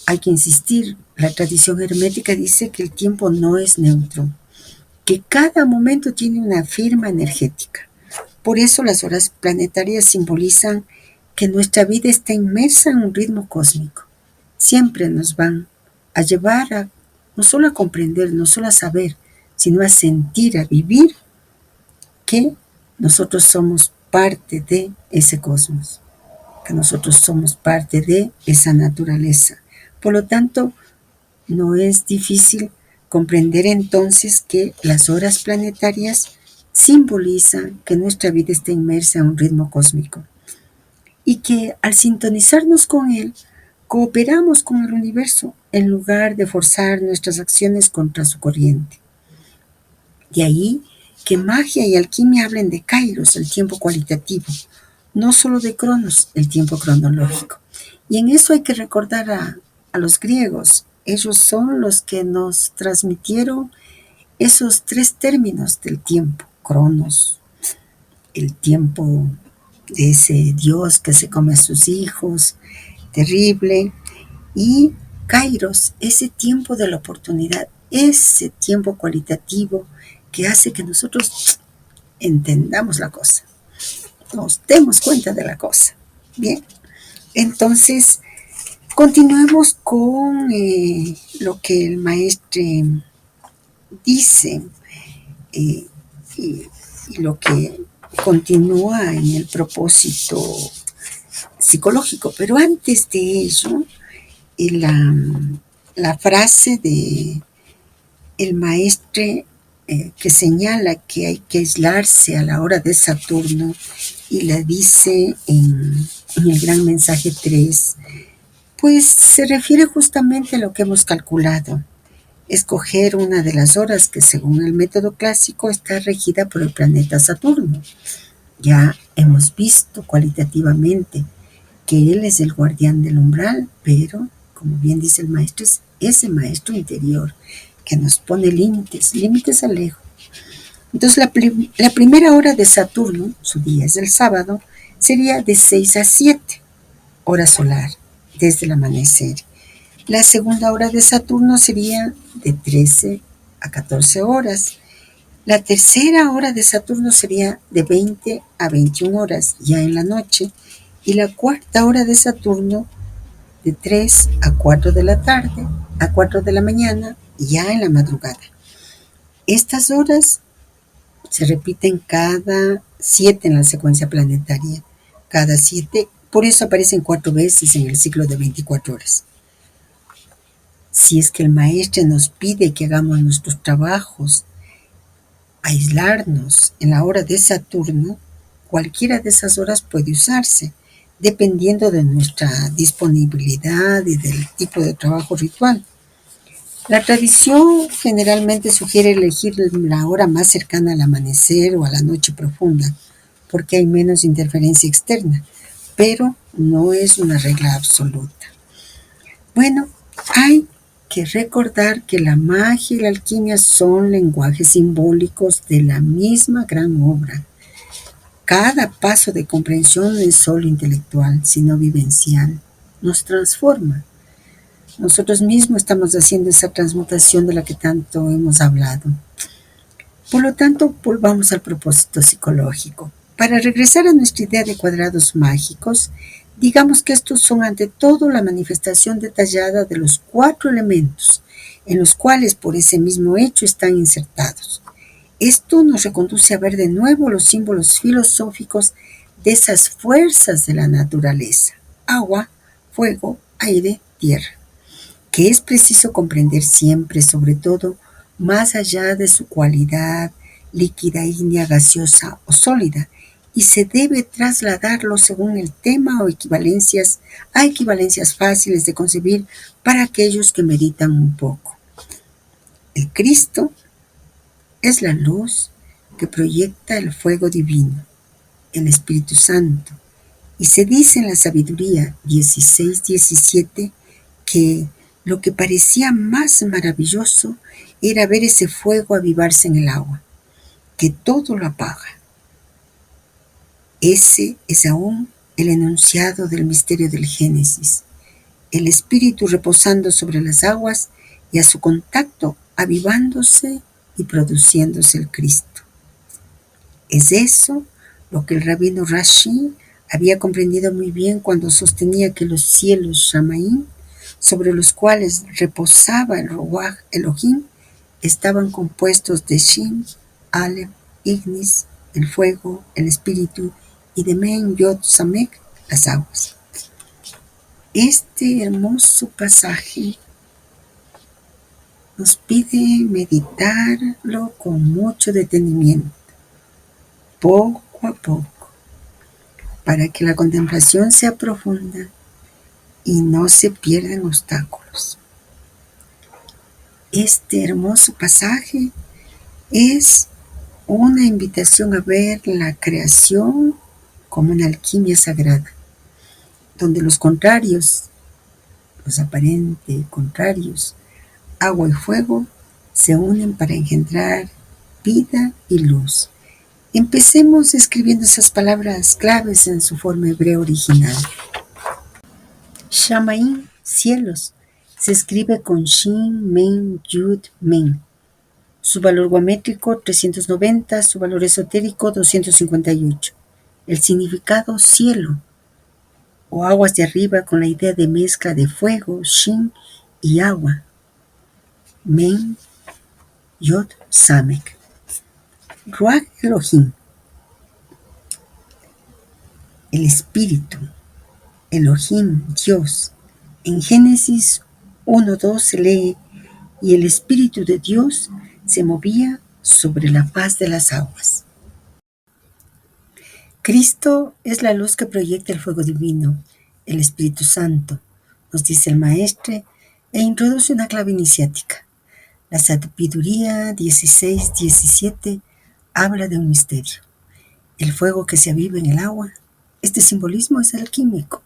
Hay que insistir, la tradición hermética dice que el tiempo no es neutro, que cada momento tiene una firma energética. Por eso las horas planetarias simbolizan que nuestra vida está inmersa en un ritmo cósmico. Siempre nos van a llevar no solo a comprender, no solo a saber, sino a sentir, a vivir que nosotros somos parte de ese cosmos, que nosotros somos parte de esa naturaleza. Por lo tanto, no es difícil comprender entonces que las horas planetarias simbolizan que nuestra vida está inmersa en un ritmo cósmico y que al sintonizarnos con él, cooperamos con el universo en lugar de forzar nuestras acciones contra su corriente. De ahí que magia y alquimia hablen de Kairos, el tiempo cualitativo, no solo de Cronos, el tiempo cronológico. Y en eso hay que recordar a los griegos. Ellos son los que nos transmitieron esos tres términos del tiempo. Cronos, el tiempo de ese Dios que se come a sus hijos, terrible, y Kairos, ese tiempo de la oportunidad, ese tiempo cualitativo que hace que nosotros entendamos la cosa, nos demos cuenta de la cosa. Bien, entonces continuemos con lo que el maestro dice y lo que continúa en el propósito psicológico. Pero antes de ello, la frase de el maestro que señala que hay que aislarse a la hora de Saturno y la dice en el gran mensaje 3, pues se refiere justamente a lo que hemos calculado. Escoger una de las horas que según el método clásico está regida por el planeta Saturno. Ya hemos visto cualitativamente que él es el guardián del umbral, pero, como bien dice el maestro, es ese maestro interior que nos pone límites al ego. Entonces la primera hora de Saturno, su día es el sábado, sería de 6 a 7, hora solar, desde el amanecer. La segunda hora de Saturno sería de 13 a 14 horas. La tercera hora de Saturno sería de 20 a 21 horas, ya en la noche. Y la cuarta hora de Saturno de 3 a 4 de la tarde, a 4 de la mañana, ya en la madrugada. Estas horas se repiten cada 7 en la secuencia planetaria. Cada 7, por eso aparecen 4 veces en el ciclo de 24 horas. Si es que el maestro nos pide que hagamos nuestros trabajos, aislarnos en la hora de Saturno, cualquiera de esas horas puede usarse, dependiendo de nuestra disponibilidad y del tipo de trabajo ritual. La tradición generalmente sugiere elegir la hora más cercana al amanecer o a la noche profunda, porque hay menos interferencia externa, pero no es una regla absoluta. Bueno, hay que recordar que la magia y la alquimia son lenguajes simbólicos de la misma gran obra. Cada paso de comprensión no es solo intelectual, sino vivencial. Nos transforma. Nosotros mismos estamos haciendo esa transmutación de la que tanto hemos hablado. Por lo tanto, volvamos al propósito psicológico. Para regresar a nuestra idea de cuadrados mágicos, digamos que estos son ante todo la manifestación detallada de los 4 elementos, en los cuales por ese mismo hecho están insertados. Esto nos reconduce a ver de nuevo los símbolos filosóficos de esas fuerzas de la naturaleza: agua, fuego, aire, tierra, que es preciso comprender siempre, sobre todo, más allá de su cualidad líquida, ígnea, gaseosa o sólida, y se debe trasladarlo según el tema o equivalencias a equivalencias fáciles de concebir para aquellos que meditan un poco. El Cristo es la luz que proyecta el fuego divino, el Espíritu Santo, y se dice en la Sabiduría 16:17 que lo que parecía más maravilloso era ver ese fuego avivarse en el agua, que todo lo apaga. Ese es aún el enunciado del misterio del Génesis, el Espíritu reposando sobre las aguas y a su contacto avivándose y produciéndose el Cristo. Es eso lo que el rabino Rashi había comprendido muy bien cuando sostenía que los cielos Shamaim, sobre los cuales reposaba el Ruach Elohim, estaban compuestos de Shin, Aleph, Ignis, el fuego, el espíritu, y de Men Yod Samek, las aguas. Este hermoso pasaje nos pide meditarlo con mucho detenimiento, poco a poco, para que la contemplación sea profunda y no se pierdan obstáculos. Este hermoso pasaje es una invitación a ver la creación como una alquimia sagrada, donde los contrarios, los aparentes contrarios, agua y fuego, se unen para engendrar vida y luz. Empecemos escribiendo esas palabras claves en su forma hebrea original. Shamaim, cielos, se escribe con Shin, Men, Yud, Men. Su valor guamétrico 390, su valor esotérico 258. El significado cielo o aguas de arriba, con la idea de mezcla de fuego, Shin, y agua, Men, Yod, Samek. Ruach Elohim, el espíritu, Elohim, Dios. En Génesis 1:2 se lee: y el espíritu de Dios se movía sobre la faz de las aguas. Cristo es la luz que proyecta el fuego divino, el Espíritu Santo, nos dice el maestre, e introduce una clave iniciática. La Sabiduría 16:17 habla de un misterio: el fuego que se aviva en el agua. Este simbolismo es alquímico.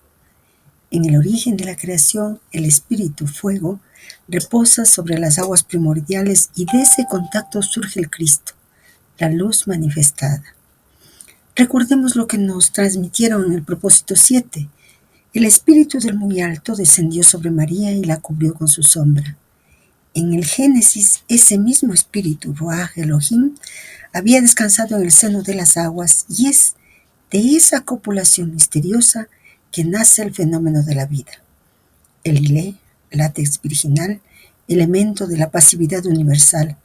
En el origen de la creación, el espíritu fuego reposa sobre las aguas primordiales y de ese contacto surge el Cristo, la luz manifestada. Recordemos lo que nos transmitieron en el propósito 7. El espíritu del muy alto descendió sobre María y la cubrió con su sombra. En el Génesis, ese mismo espíritu, Ruach Elohim, había descansado en el seno de las aguas, y es de esa copulación misteriosa que nace el fenómeno de la vida. El Ilé, látex virginal, elemento de la pasividad universal.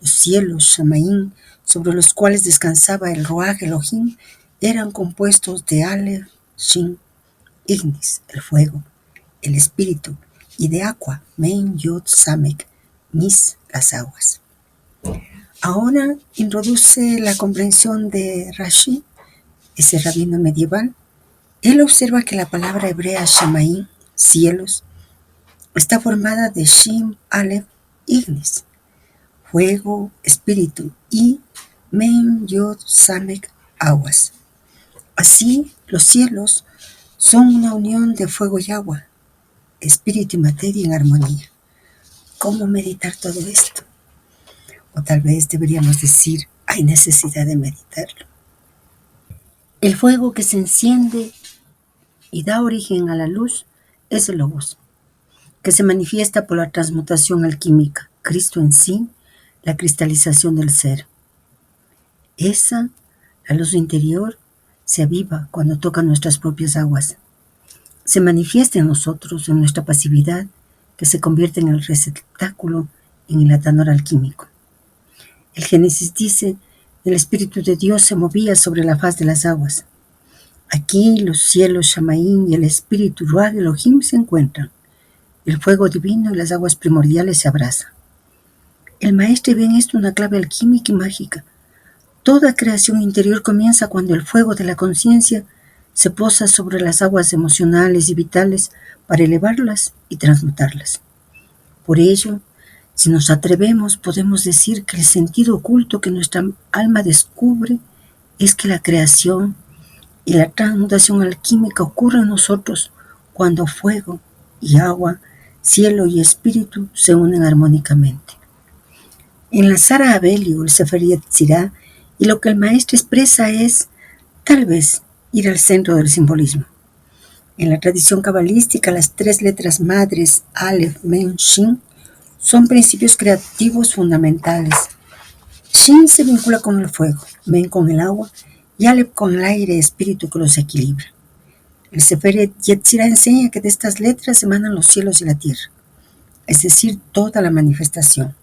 Los cielos, Shamaim, sobre los cuales descansaba el Ruach Elohim, eran compuestos de Aleph, Shin, Ignis, el fuego, el espíritu, y de agua, Men, Yod, Samek, Mis, las aguas. Ahora introduce la comprensión de Rashi, ese rabino medieval. Él observa que la palabra hebrea Shamaim, cielos, está formada de Shin, Aleph, Ignis, fuego, espíritu, y Men, Yod, Samek, aguas. Así, los cielos son una unión de fuego y agua, espíritu y materia en armonía. ¿Cómo meditar todo esto? O tal vez deberíamos decir, hay necesidad de meditarlo. El fuego que se enciende y da origen a la luz es el Logos, que se manifiesta por la transmutación alquímica, Cristo en sí, la cristalización del ser. Esa, la luz interior, se aviva cuando toca nuestras propias aguas. Se manifiesta en nosotros, en nuestra pasividad, que se convierte en el receptáculo, en el atanor alquímico. El Génesis dice, el Espíritu de Dios se movía sobre la faz de las aguas. Aquí los cielos Shamaín y el Espíritu Ruach Elohim se encuentran. El fuego divino y las aguas primordiales se abrazan. El maestro ve en esto una clave alquímica y mágica. Toda creación interior comienza cuando el fuego de la conciencia se posa sobre las aguas emocionales y vitales para elevarlas y transmutarlas. Por ello, si nos atrevemos, podemos decir que el sentido oculto que nuestra alma descubre es que la creación y la transmutación alquímica ocurre en nosotros cuando fuego y agua, cielo y espíritu se unen armónicamente. En la Sara Abelio, el Sefer Yetzirah, y lo que el maestro expresa es, tal vez, ir al centro del simbolismo. En la tradición cabalística, las 3 letras madres, Aleph, Men, Shin, son principios creativos fundamentales. Shin se vincula con el fuego, Men con el agua y Aleph con el aire, espíritu que los equilibra. El Sefer Yetzirah enseña que de estas letras emanan los cielos y la tierra, es decir, toda la manifestación.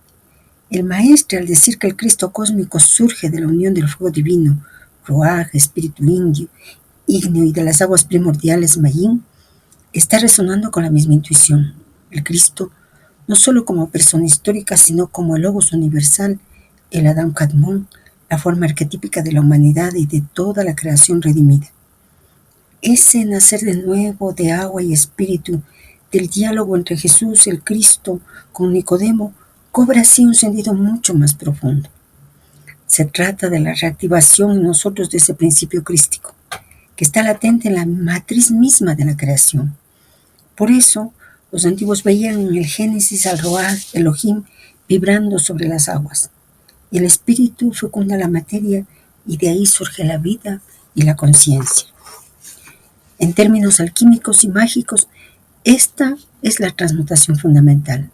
El maestro, al decir que el Cristo cósmico surge de la unión del fuego divino, Ruach, espíritu indio, ígneo y de las aguas primordiales Mayim, está resonando con la misma intuición. El Cristo, no solo como persona histórica, sino como el Logos universal, el Adam Kadmon, la forma arquetípica de la humanidad y de toda la creación redimida. Ese nacer de nuevo de agua y espíritu, del diálogo entre Jesús, el Cristo, con Nicodemo, cobra así un sentido mucho más profundo. Se trata de la reactivación en nosotros de ese principio crístico, que está latente en la matriz misma de la creación. Por eso, los antiguos veían en el Génesis al Ruach Elohim vibrando sobre las aguas, y el espíritu fecunda la materia y de ahí surge la vida y la conciencia. En términos alquímicos y mágicos, esta es la transmutación fundamental.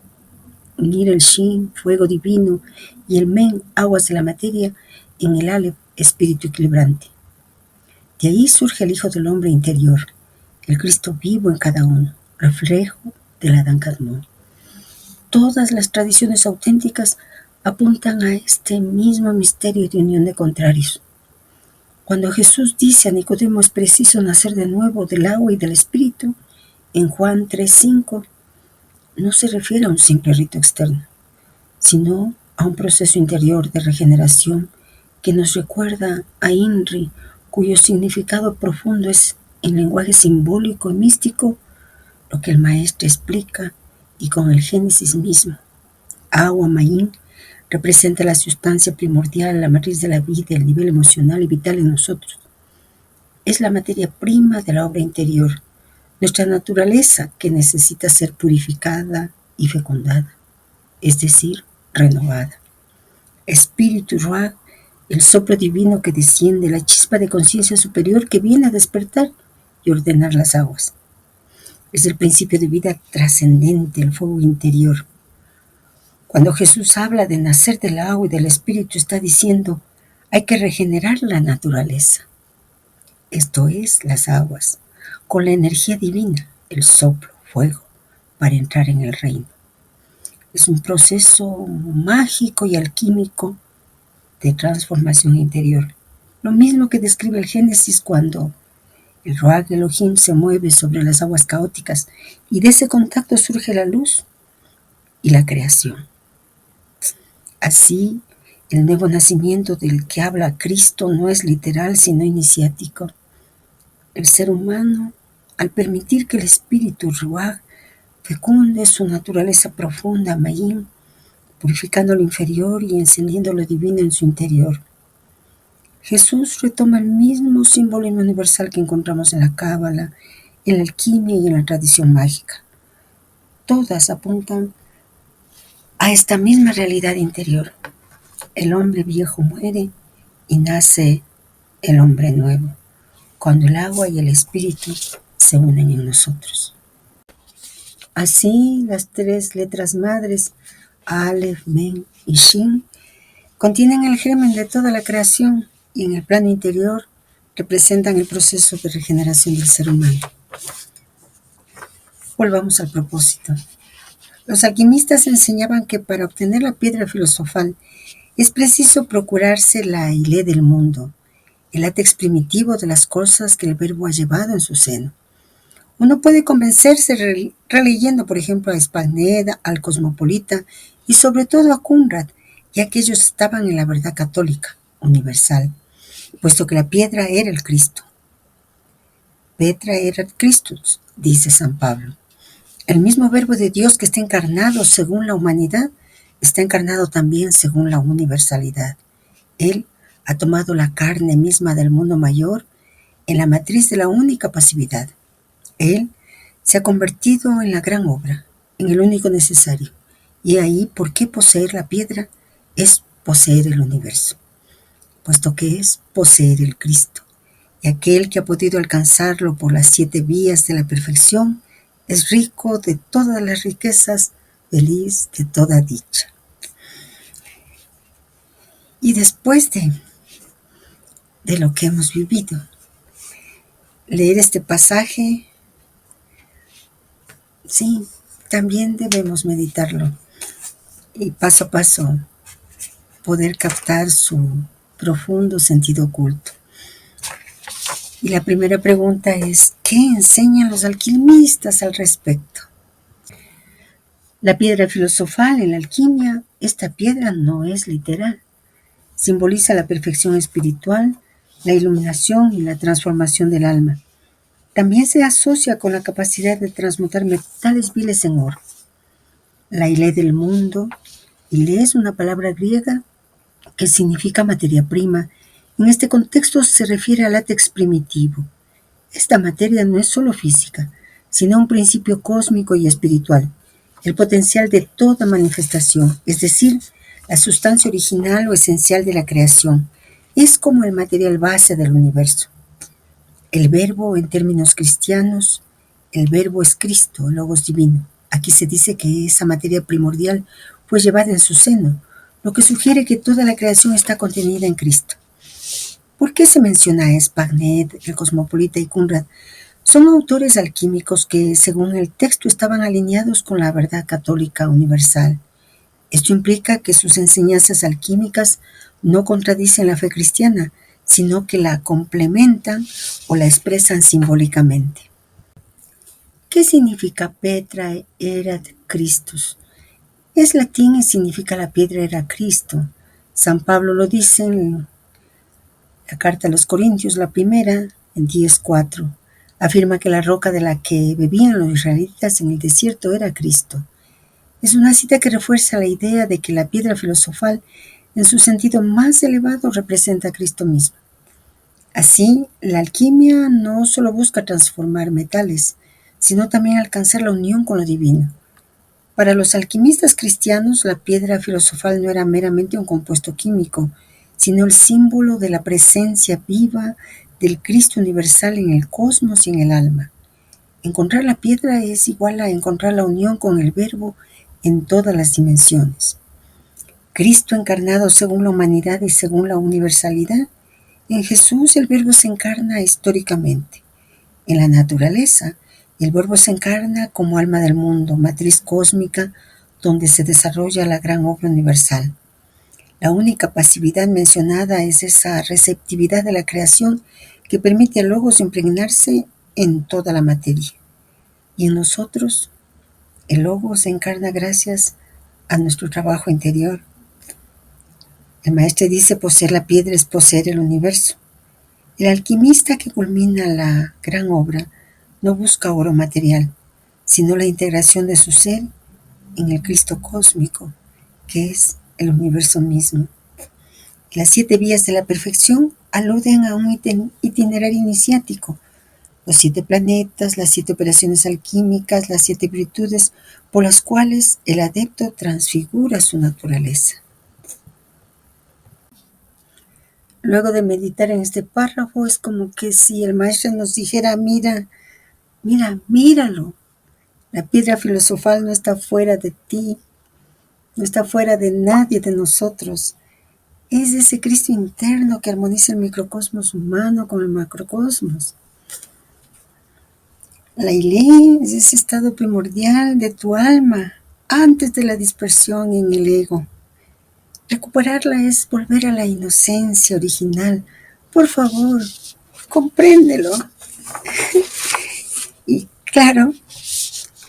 Unir el Shin, fuego divino, y el Men, aguas de la materia, en el Aleph, espíritu equilibrante. De ahí surge el Hijo del Hombre interior, el Cristo vivo en cada uno, reflejo del Adán Kadmon. Todas las tradiciones auténticas apuntan a este mismo misterio de unión de contrarios. Cuando Jesús dice a Nicodemo es preciso nacer de nuevo del agua y del espíritu, en Juan 3:5, no se refiere a un simple rito externo, sino a un proceso interior de regeneración que nos recuerda a Inri, cuyo significado profundo es, en lenguaje simbólico y místico, lo que el maestro explica, y con el Génesis mismo. Agua, Mayim, representa la sustancia primordial, la matriz de la vida, el nivel emocional y vital en nosotros. Es la materia prima de la obra interior, nuestra naturaleza que necesita ser purificada y fecundada, es decir, renovada. Espíritu Ruach, el soplo divino que desciende, la chispa de conciencia superior que viene a despertar y ordenar las aguas. Es el principio de vida trascendente, el fuego interior. Cuando Jesús habla de nacer del agua y del espíritu, está diciendo, hay que regenerar la naturaleza. Esto es, las aguas, con la energía divina, el soplo, fuego, para entrar en el reino. Es un proceso mágico y alquímico de transformación interior. Lo mismo que describe el Génesis cuando el Ruach Elohim se mueve sobre las aguas caóticas y de ese contacto surge la luz y la creación. Así, el nuevo nacimiento del que habla Cristo no es literal sino iniciático. El ser humano, al permitir que el espíritu Ruach fecunde su naturaleza profunda, Mayim, purificando lo inferior y encendiendo lo divino en su interior. Jesús retoma el mismo simbolismo universal que encontramos en la Cábala, en la alquimia y en la tradición mágica. Todas apuntan a esta misma realidad interior. El hombre viejo muere y nace el hombre nuevo, cuando el agua y el espíritu se unen en nosotros. Así, las 3 letras madres, Aleph, Men y Shin, contienen el germen de toda la creación y en el plano interior representan el proceso de regeneración del ser humano. Volvamos al propósito. Los alquimistas enseñaban que para obtener la piedra filosofal Es preciso procurarse la ile del mundo, el látex primitivo de las cosas que el Verbo ha llevado en su seno. Uno puede convencerse releyendo, por ejemplo, a Spagnet, al Cosmopolita y sobre todo a Conrad, ya que ellos estaban en la verdad católica, universal, puesto que la piedra era el Cristo. Petra erat Christus, dice San Pablo. El mismo Verbo de Dios que está encarnado según la humanidad, está encarnado también según la universalidad. Él ha tomado la carne misma del mundo mayor en la matriz de la única pasividad. Él se ha convertido en la gran obra, en el único necesario. Y ahí, ¿por qué poseer la piedra? Es poseer el universo, puesto que es poseer el Cristo. Y aquel que ha podido alcanzarlo por las 7 vías de la perfección es rico de todas las riquezas, feliz de toda dicha. Y después de lo que hemos vivido, leer este pasaje, sí, también debemos meditarlo y paso a paso poder captar su profundo sentido oculto. Y la primera pregunta es, ¿qué enseñan los alquimistas al respecto? La piedra filosofal en la alquimia, esta piedra no es literal. Simboliza la perfección espiritual, la iluminación y la transformación del alma. También se asocia con la capacidad de transmutar metales viles en oro. La ile del mundo, ile es una palabra griega que significa materia prima. En este contexto se refiere al látex primitivo. Esta materia no es solo física, sino un principio cósmico y espiritual, el potencial de toda manifestación, es decir, la sustancia original o esencial de la creación. Es como el material base del universo. El verbo, en términos cristianos, el verbo es Cristo, Logos divino. Aquí se dice que esa materia primordial fue llevada en su seno, lo que sugiere que toda la creación está contenida en Cristo. ¿Por qué se menciona a Spagnet, el Cosmopolita y Conrad? Son autores alquímicos que, según el texto, estaban alineados con la verdad católica universal. Esto implica que sus enseñanzas alquímicas no contradicen la fe cristiana, sino que la complementan o la expresan simbólicamente. ¿Qué significa Petra erat Christus? Es latín y significa la piedra era Cristo. San Pablo lo dice en la carta a los Corintios, la primera, en 10:4. Afirma que la roca de la que bebían los israelitas en el desierto era Cristo. Es una cita que refuerza la idea de que la piedra filosofal, en su sentido más elevado, representa a Cristo mismo. Así, la alquimia no solo busca transformar metales, sino también alcanzar la unión con lo divino. Para los alquimistas cristianos, la piedra filosofal no era meramente un compuesto químico, sino el símbolo de la presencia viva del Cristo universal en el cosmos y en el alma. Encontrar la piedra es igual a encontrar la unión con el Verbo en todas las dimensiones. Cristo encarnado según la humanidad y según la universalidad. En Jesús el Verbo se encarna históricamente. En la naturaleza, el Verbo se encarna como alma del mundo, matriz cósmica, donde se desarrolla la gran obra universal. La única pasividad mencionada es esa receptividad de la creación que permite al Logos impregnarse en toda la materia. Y en nosotros, el Logos se encarna gracias a nuestro trabajo interior. El maestro dice, poseer la piedra es poseer el universo. El alquimista que culmina la gran obra no busca oro material, sino la integración de su ser en el Cristo cósmico, que es el universo mismo. Las 7 vías de la perfección aluden a un itinerario iniciático, los 7 planetas, las 7 operaciones alquímicas, las 7 virtudes por las cuales el adepto transfigura su naturaleza. Luego de meditar en este párrafo, es como que si el maestro nos dijera, míralo. La piedra filosofal no está fuera de ti, no está fuera de nadie de nosotros. Es ese Cristo interno que armoniza el microcosmos humano con el macrocosmos. La ile es ese estado primordial de tu alma, antes de la dispersión en el ego. Recuperarla es volver a la inocencia original. Por favor, compréndelo. Y claro,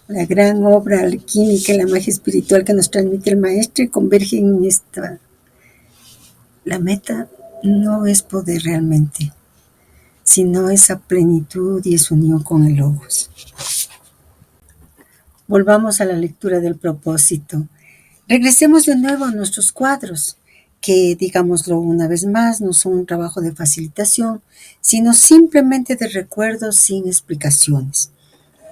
la gran obra alquímica y la magia espiritual que nos transmite el maestro convergen en esta. La meta no es poder realmente, sino esa plenitud y esa unión con el Logos. Volvamos a la lectura del propósito. Regresemos de nuevo a nuestros cuadros, que, digámoslo una vez más, no son un trabajo de facilitación, sino simplemente de recuerdos sin explicaciones.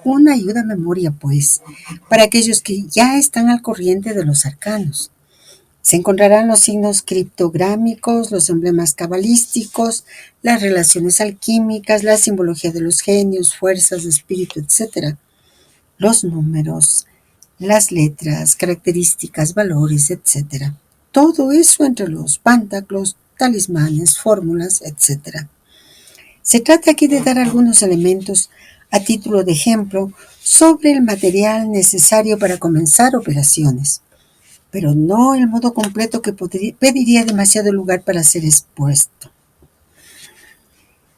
Una ayuda a memoria, pues, para aquellos que ya están al corriente de los arcanos. Se encontrarán los signos criptográmicos, los emblemas cabalísticos, las relaciones alquímicas, la simbología de los genios, fuerzas de espíritu, etc. Los números, las letras, características, valores, etc. Todo eso entre los pentaclos, talismanes, fórmulas, etc. Se trata aquí de dar algunos elementos a título de ejemplo sobre el material necesario para comenzar operaciones, pero no el modo completo que pediría demasiado lugar para ser expuesto.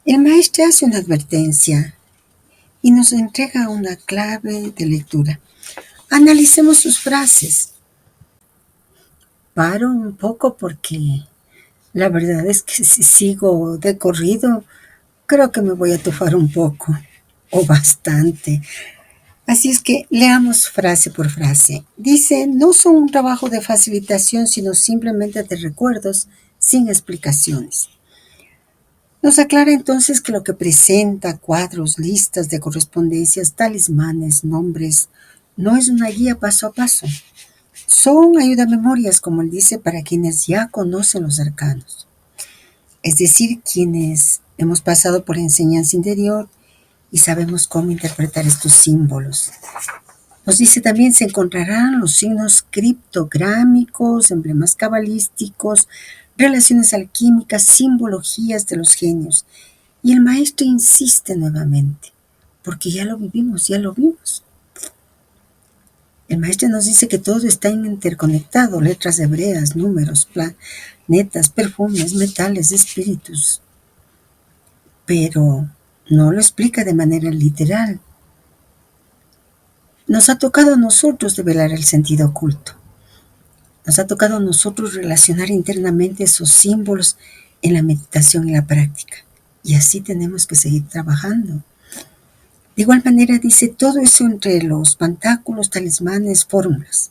El maestro hace una advertencia y nos entrega una clave de lectura. Analicemos sus frases. Paro un poco porque la verdad es que si sigo de corrido, creo que me voy a tufar un poco, o bastante. Así es que leamos frase por frase. Dice, no son un trabajo de facilitación, sino simplemente de recuerdos sin explicaciones. Nos aclara entonces que lo que presenta, cuadros, listas de correspondencias, talismanes, nombres, no es una guía paso a paso. Son ayudamemorias, como él dice, para quienes ya conocen los arcanos. Es decir, quienes hemos pasado por enseñanza interior y sabemos cómo interpretar estos símbolos. Nos dice también, se encontrarán los signos criptográmicos, emblemas cabalísticos, relaciones alquímicas, simbologías de los genios. Y el maestro insiste nuevamente, porque ya lo vivimos, ya lo vimos. El maestro nos dice que todo está interconectado, letras hebreas, números, planetas, perfumes, metales, espíritus. Pero no lo explica de manera literal. Nos ha tocado a nosotros develar el sentido oculto. Nos ha tocado a nosotros relacionar internamente esos símbolos en la meditación y la práctica. Y así tenemos que seguir trabajando. De igual manera dice todo eso entre los pentáculos, talismanes, fórmulas.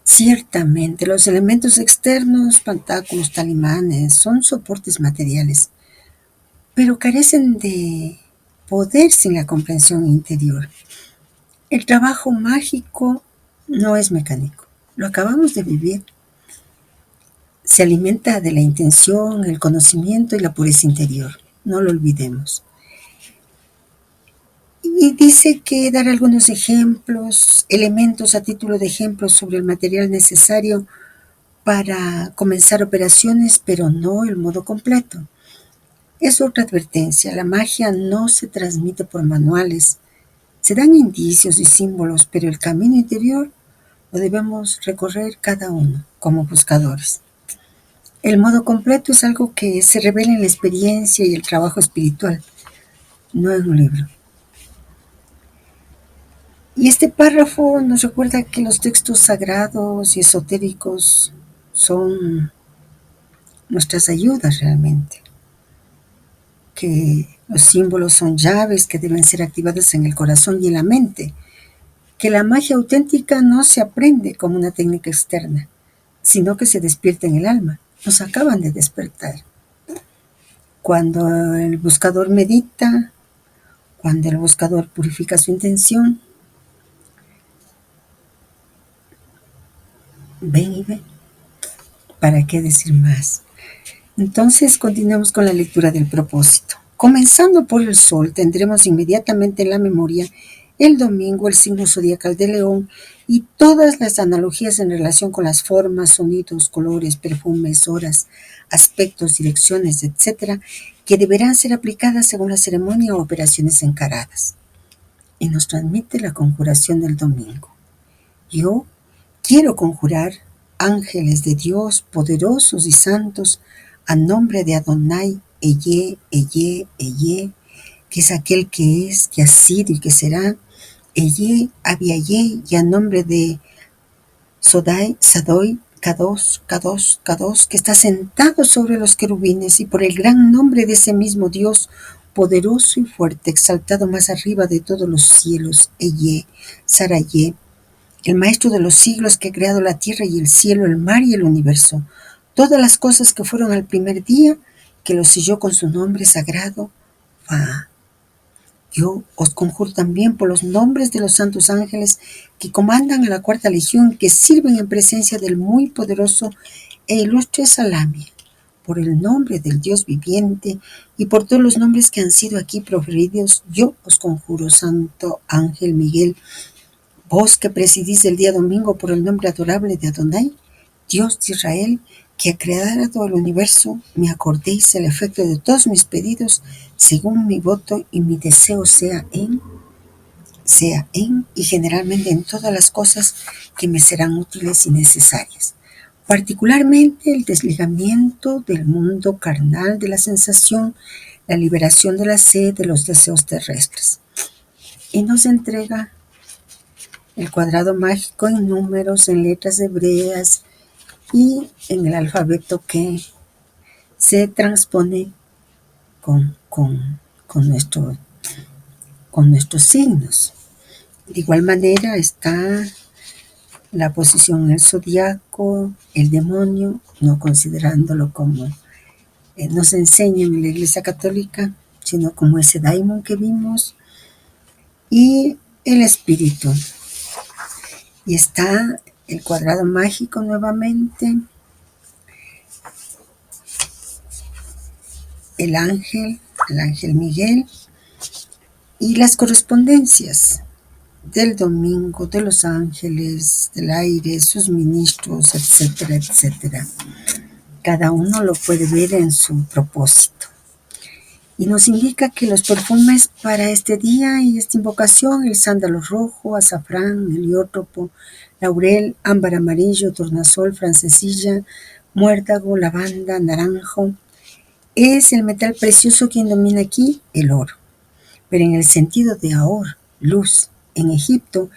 Ciertamente, los elementos externos, pentáculos, talismanes, son soportes materiales, pero carecen de poder sin la comprensión interior. El trabajo mágico no es mecánico, lo acabamos de vivir. Se alimenta de la intención, el conocimiento y la pureza interior, no lo olvidemos. Y dice que dar algunos ejemplos, elementos a título de ejemplos sobre el material necesario para comenzar operaciones, pero no el modo completo. Es otra advertencia, la magia no se transmite por manuales. Se dan indicios y símbolos, pero el camino interior lo debemos recorrer cada uno como buscadores. El modo completo es algo que se revela en la experiencia y el trabajo espiritual, no en un libro. Y este párrafo nos recuerda que los textos sagrados y esotéricos son nuestras ayudas realmente, que los símbolos son llaves que deben ser activadas en el corazón y en la mente, que la magia auténtica no se aprende como una técnica externa, sino que se despierta en el alma. Nos acaban de despertar. Cuando el buscador medita, cuando el buscador purifica su intención, ven y ven. ¿Para qué decir más? Entonces continuamos con la lectura del propósito. Comenzando por el sol, tendremos inmediatamente en la memoria el domingo, el signo zodiacal de León y todas las analogías en relación con las formas, sonidos, colores, perfumes, horas, aspectos, direcciones, etc., que deberán ser aplicadas según la ceremonia o operaciones encaradas. Y nos transmite la conjuración del domingo. Yo quiero conjurar ángeles de Dios, poderosos y santos, a nombre de Adonai, Eye, Eye, Eye, que es aquel que es, que ha sido y que será, Eye, Abiaye, y a nombre de Sodai, Sadoi, Kadosh, Kadosh, Kadosh, que está sentado sobre los querubines, y por el gran nombre de ese mismo Dios, poderoso y fuerte, exaltado más arriba de todos los cielos, Eye, Saraye, el maestro de los siglos que ha creado la tierra y el cielo, el mar y el universo, todas las cosas que fueron al primer día, que los selló con su nombre sagrado, Fa. Yo os conjuro también por los nombres de los santos ángeles que comandan a la cuarta legión, que sirven en presencia del muy poderoso e ilustre Salamia, por el nombre del Dios viviente y por todos los nombres que han sido aquí proferidos, yo os conjuro, santo ángel Miguel, vos que presidís el día domingo por el nombre adorable de Adonai, Dios de Israel, que a crear todo el universo, me acordéis el efecto de todos mis pedidos, según mi voto y mi deseo sea en y generalmente en todas las cosas que me serán útiles y necesarias. Particularmente el desligamiento del mundo carnal de la sensación, la liberación de la sed de los deseos terrestres. Y nos entrega el cuadrado mágico en números, en letras hebreas y en el alfabeto que se transpone con nuestros signos. De igual manera está la posición en el zodiaco, el demonio, no considerándolo como nos enseñan en la Iglesia Católica, sino como ese daimon que vimos, y el espíritu. Y está el cuadrado mágico nuevamente, el ángel Miguel, y las correspondencias del domingo, de los ángeles, del aire, sus ministros, etcétera, etcétera. Cada uno lo puede ver en su propósito. Y nos indica que los perfumes para este día y esta invocación, el sándalo rojo, azafrán, heliótropo, laurel, ámbar amarillo, tornasol, francesilla, muérdago, lavanda, naranjo, es el metal precioso quien domina aquí, el oro. Pero en el sentido de Ahor, luz, en Egipto,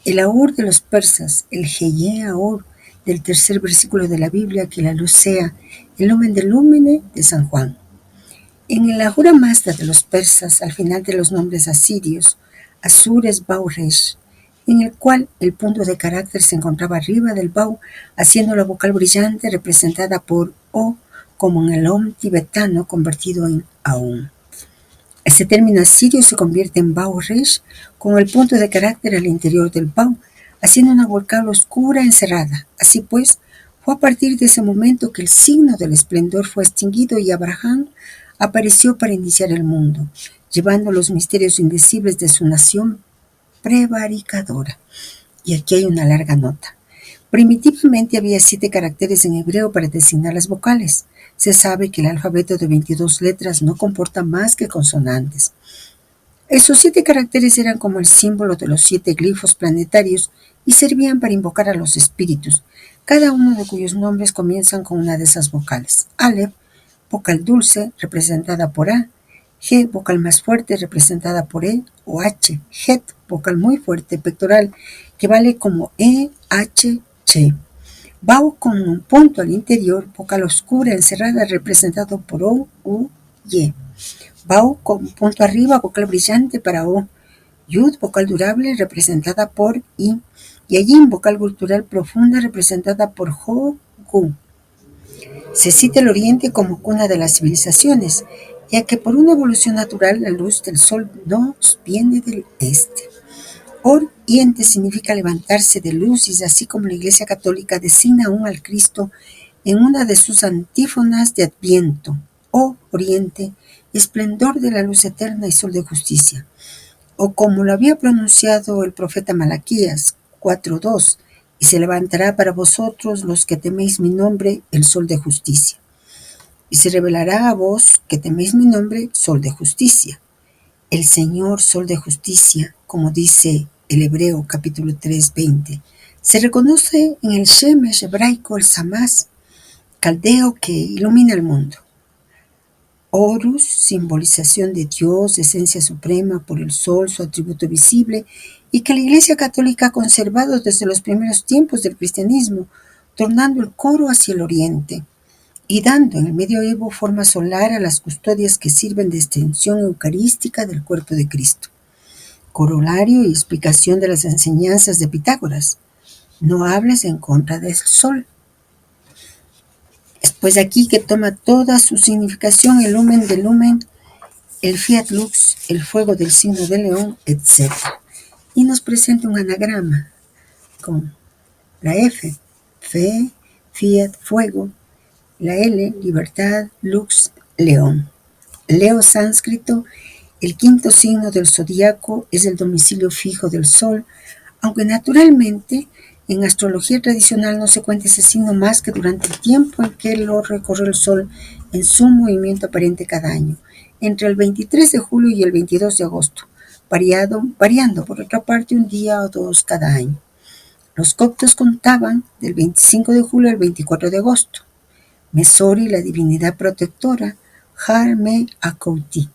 el Ahur de los persas, el Heye Ahur del tercer versículo de la Biblia, que la luz sea, el lumen del lúmene de San Juan. En el Ahura Mazda de los persas, al final de los nombres asirios, Asur es Bau Resh, en el cual el punto de carácter se encontraba arriba del Bau, haciendo la vocal brillante representada por O, como en el Om tibetano convertido en Aum. Este término asirio se convierte en Bau Resh con el punto de carácter al interior del Bau, haciendo una vocal oscura encerrada. Así pues, fue a partir de ese momento que el signo del esplendor fue extinguido y Abraham apareció para iniciar el mundo, llevando los misterios indecibles de su nación prevaricadora. Y aquí hay una larga nota. Primitivamente había 7 caracteres en hebreo para designar las vocales. Se sabe que el alfabeto de 22 letras no comporta más que consonantes. Esos 7 caracteres eran como el símbolo de los 7 glifos planetarios y servían para invocar a los espíritus, cada uno de cuyos nombres comienzan con una de esas vocales. Aleph, vocal dulce, representada por A; G, vocal más fuerte, representada por E o H; Het, vocal muy fuerte, pectoral, que vale como E, H, Che. Bau con un punto al interior, vocal oscura encerrada, representado por O, U, Y. Bau con un punto arriba, vocal brillante para O. Yud, vocal durable, representada por I. Y allí, vocal cultural profunda, representada por Jo, Gu. Se cita el Oriente como cuna de las civilizaciones, ya que por una evolución natural la luz del sol nos viene del este. Oriente significa levantarse de luz, y es así como la Iglesia Católica designa aún al Cristo en una de sus antífonas de Adviento: Oh Oriente, esplendor de la luz eterna y sol de justicia. O como lo había pronunciado el profeta Malaquías 4:2, y se levantará para vosotros los que teméis mi nombre el sol de justicia. Y se revelará a vos que teméis mi nombre, sol de justicia. El Señor, sol de justicia, como dice el Hebreo capítulo 3:20, Se reconoce en el Shemesh hebraico el Samás, caldeo que ilumina el mundo. Horus, simbolización de Dios, esencia suprema por el sol, su atributo visible, y que la Iglesia Católica ha conservado desde los primeros tiempos del cristianismo, tornando el coro hacia el oriente y dando en el medioevo forma solar a las custodias que sirven de extensión eucarística del cuerpo de Cristo. Corolario y explicación de las enseñanzas de Pitágoras. No hables en contra del sol. Después de aquí que toma toda su significación el lumen del lumen, el fiat lux, el fuego del signo de león, etc. Y nos presenta un anagrama con la F, fe, fiat, fuego, la L, libertad, lux, león. Leo sánscrito, el quinto signo del zodiaco es el domicilio fijo del sol, aunque naturalmente en astrología tradicional no se cuenta ese signo más que durante el tiempo en que lo recorre el sol en su movimiento aparente cada año, entre el 23 de julio y el 22 de agosto, variando por otra parte un día o dos cada año. Los coptos contaban del 25 de julio al 24 de agosto. Mesori, la divinidad protectora, Har Me Akouti.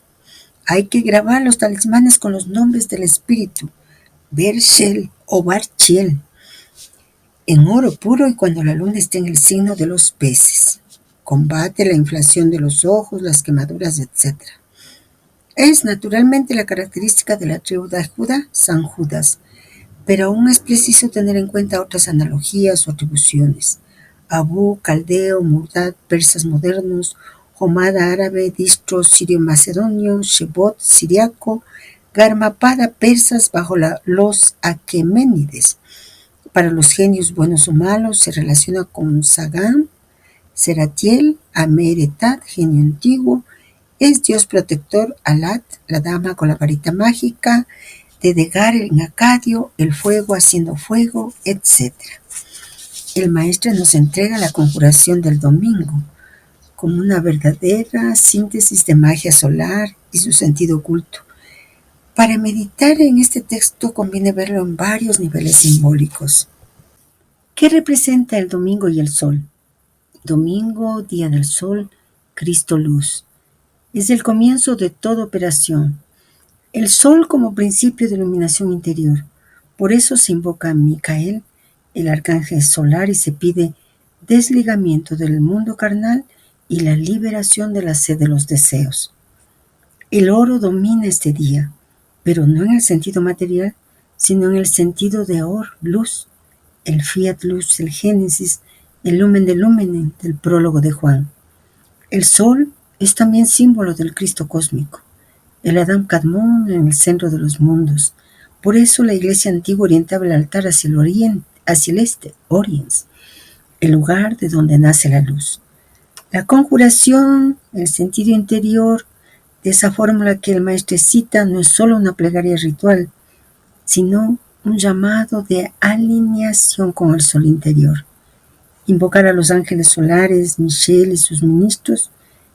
Hay que grabar los talismanes con los nombres del espíritu, Bershel o Barchiel, en oro puro y cuando la luna esté en el signo de los peces. Combate la inflación de los ojos, las quemaduras, etc. Es naturalmente la característica de la tribu de Judá, San Judas, pero aún es preciso tener en cuenta otras analogías o atribuciones. Abu, caldeo, Murdad, persas modernos, Homada árabe, Distro sirio-macedonio, Shebot siriaco, Garmapada persas bajo los Aqueménides. Para los genios buenos o malos se relaciona con Sagán, Seratiel, Ameretat, genio antiguo, es Dios protector, Alat, la dama con la varita mágica, Dedegar en acadio, el fuego haciendo fuego, etc. El maestro nos entrega la conjuración del domingo como una verdadera síntesis de magia solar y su sentido oculto. Para meditar en este texto conviene verlo en varios niveles simbólicos. ¿Qué representa el domingo y el sol? Domingo, día del sol, Cristo luz. Es el comienzo de toda operación. El sol como principio de iluminación interior. Por eso se invoca a Micael, el arcángel solar, y se pide desligamiento del mundo carnal y la liberación de la sed de los deseos. El oro domina este día, pero no en el sentido material, sino en el sentido de or, luz, el fiat luz, el génesis, el lumen del lumen del prólogo de Juan. El sol es también símbolo del Cristo cósmico, el Adam Kadmon en el centro de los mundos. Por eso la iglesia antigua orientaba el altar hacia el oriente, hacia el este, Oriens, el lugar de donde nace la luz. La conjuración, el sentido interior de esa fórmula que el maestro cita, no es solo una plegaria ritual, sino un llamado de alineación con el sol interior. Invocar a los ángeles solares, Michel y sus ministros,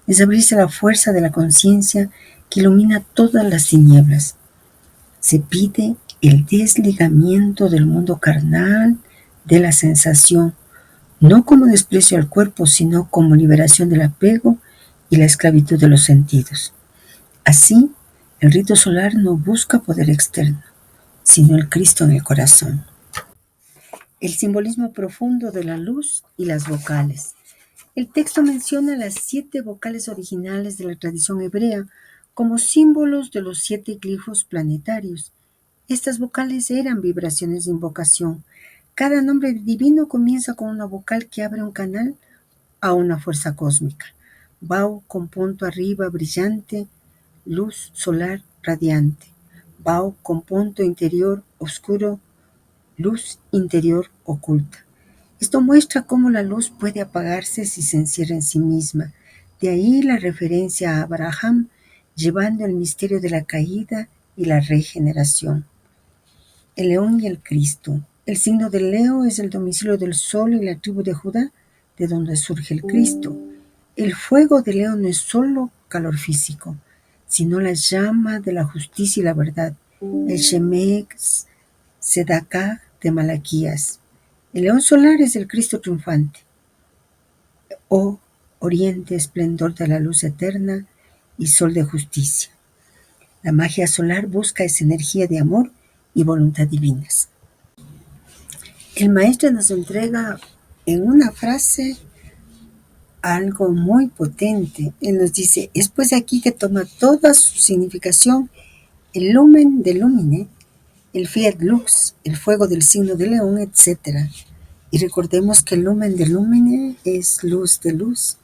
es abrirse a la fuerza de la conciencia que ilumina todas las tinieblas. Se pide el desligamiento del mundo carnal, de la sensación, no como desprecio al cuerpo, sino como liberación del apego y la esclavitud de los sentidos. Así, el rito solar no busca poder externo, sino el Cristo en el corazón. El simbolismo profundo de la luz y las vocales. El texto menciona las 7 vocales originales de la tradición hebrea como símbolos de los 7 glifos planetarios. Estas vocales eran vibraciones de invocación. Cada nombre divino comienza con una vocal que abre un canal a una fuerza cósmica. Bau con punto arriba brillante, luz solar radiante. Bau con punto interior oscuro, luz interior oculta. Esto muestra cómo la luz puede apagarse si se encierra en sí misma. De ahí la referencia a Abraham, llevando el misterio de la caída y la regeneración. El león y el Cristo. El signo del Leo es el domicilio del sol y la tribu de Judá, de donde surge el Cristo. El fuego de Leo no es solo calor físico, sino la llama de la justicia y la verdad. El Shemek Sedakah de Malaquías. El león solar es el Cristo triunfante. Oh, oriente, esplendor de la luz eterna y sol de justicia. La magia solar busca esa energía de amor y voluntad divinas. El maestro nos entrega en una frase algo muy potente. Él nos dice, es pues aquí que toma toda su significación el lumen de lumine, el fiat lux, el fuego del signo de león, etc. Y recordemos que el lumen de lumine es luz de luz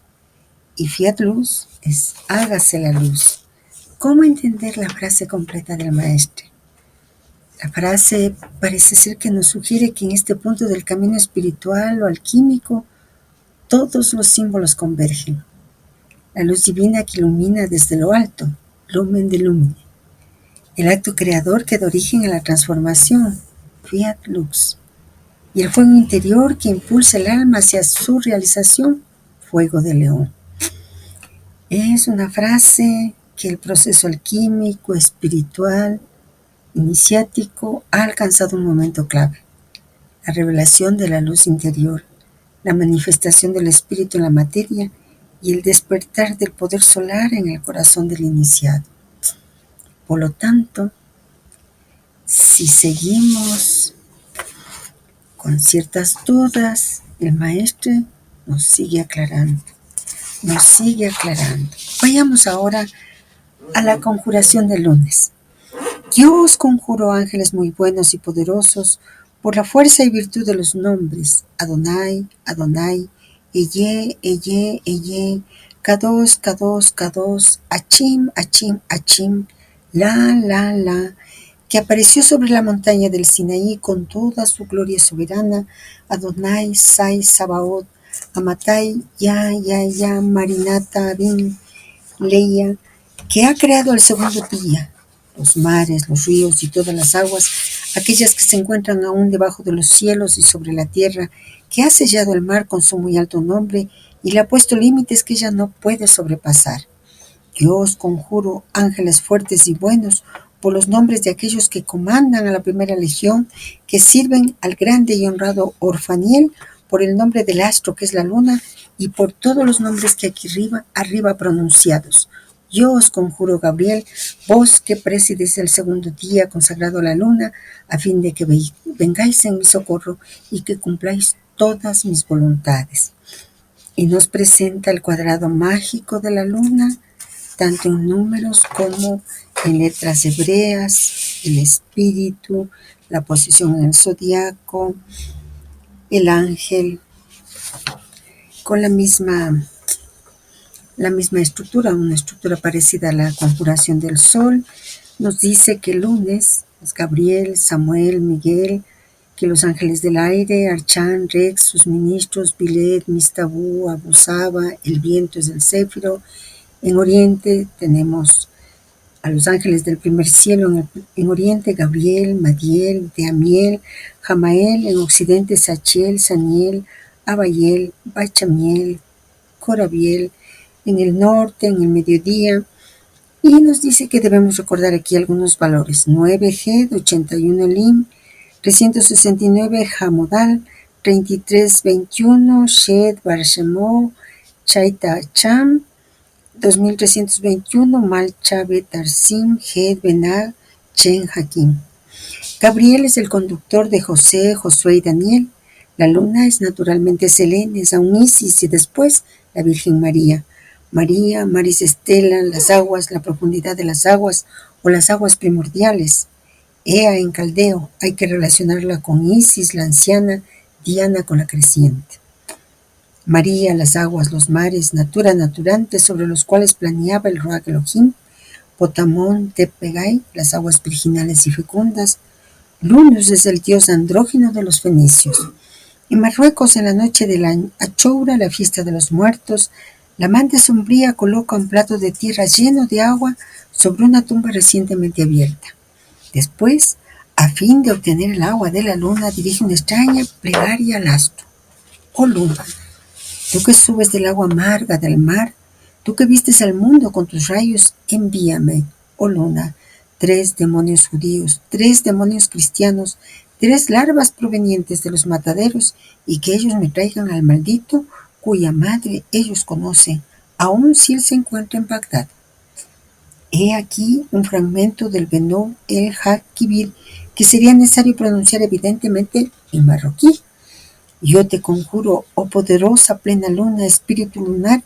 y fiat luz es hágase la luz. ¿Cómo entender la frase completa del maestro? La frase parece ser que nos sugiere que en este punto del camino espiritual o alquímico todos los símbolos convergen. La luz divina que ilumina desde lo alto, lumen de lumine. El acto creador que da origen a la transformación, fiat lux. Y el fuego interior que impulsa el alma hacia su realización, fuego de león. Es una frase que el proceso alquímico, espiritual, iniciático ha alcanzado un momento clave. La revelación de la luz interior, la manifestación del espíritu en la materia y el despertar del poder solar en el corazón del iniciado. Por lo tanto, si seguimos con ciertas dudas, el maestro nos sigue aclarando, nos sigue aclarando. Vayamos ahora a la conjuración del lunes. Yo os conjuro ángeles muy buenos y poderosos por la fuerza y virtud de los nombres Adonai, Adonai, Eye, Eye, Eye, Kadosh, Kadosh, Kadosh, Achim, Achim, Achim, La, que apareció sobre la montaña del Sinaí con toda su gloria soberana, Adonai, Sai, Sabaoth, Amatai, Ya, Marinata, Abin, Leia, que ha creado el segundo día, los mares, los ríos y todas las aguas, aquellas que se encuentran aún debajo de los cielos y sobre la tierra, que ha sellado el mar con su muy alto nombre y le ha puesto límites que ella no puede sobrepasar. Yo os conjuro ángeles fuertes y buenos por los nombres de aquellos que comandan a la primera legión, que sirven al grande y honrado Orfaniel, por el nombre del astro que es la luna y por todos los nombres que aquí arriba pronunciados. Yo os conjuro, Gabriel, vos que presides el segundo día consagrado a la luna, a fin de que vengáis en mi socorro y que cumpláis todas mis voluntades. Y nos presenta el cuadrado mágico de la luna, tanto en números como en letras hebreas, el espíritu, la posición en el zodiaco, el ángel, con la misma estructura, una estructura parecida a la conjuración del sol. Nos dice que el lunes es Gabriel, Samuel, Miguel, que los ángeles del aire, Archán, Rex, sus ministros, Bilet, Mistabú, Abu Saba, el viento es el Céfiro. En Oriente tenemos a los ángeles del primer cielo, en Oriente Gabriel, Madiel, Deamiel, Jamael, en Occidente Sachiel, Saniel, Abayel, Bachamiel, Corabiel, en el norte, en el mediodía, y nos dice que debemos recordar aquí algunos valores: 9 Ged, 81 Lim, 369 Hamodal, 3321 Shed Barshemo, Chaita Cham, 2321 Malcha Betarsim, Ged Benag, Chen Hakim. Gabriel es el conductor de José, Josué y Daniel. La luna es naturalmente Selene, es aún Isis y después la Virgen María. María, Maris Estela, las aguas, la profundidad de las aguas o las aguas primordiales. Ea en caldeo, hay que relacionarla con Isis, la anciana, Diana con la creciente. María, las aguas, los mares, natura naturante sobre los cuales planeaba el Ruach Elohim. Potamón, Tepegai, las aguas virginales y fecundas. Lunus es el dios andrógino de los fenicios. En Marruecos, en la noche de la Achoura, la fiesta de los muertos, la amante sombría coloca un plato de tierra lleno de agua sobre una tumba recientemente abierta. Después, a fin de obtener el agua de la luna, dirige una extraña plegaria al astro. Oh luna, tú que subes del agua amarga del mar, tú que vistes al mundo con tus rayos, envíame, oh luna, 3 demonios judíos, 3 demonios cristianos, 3 larvas provenientes de los mataderos y que ellos me traigan al maldito cuya madre ellos conocen, aun si él se encuentra en Bagdad. He aquí un fragmento del Benu el Hakibir que sería necesario pronunciar evidentemente en marroquí. Yo te conjuro, oh poderosa plena luna, espíritu lunar,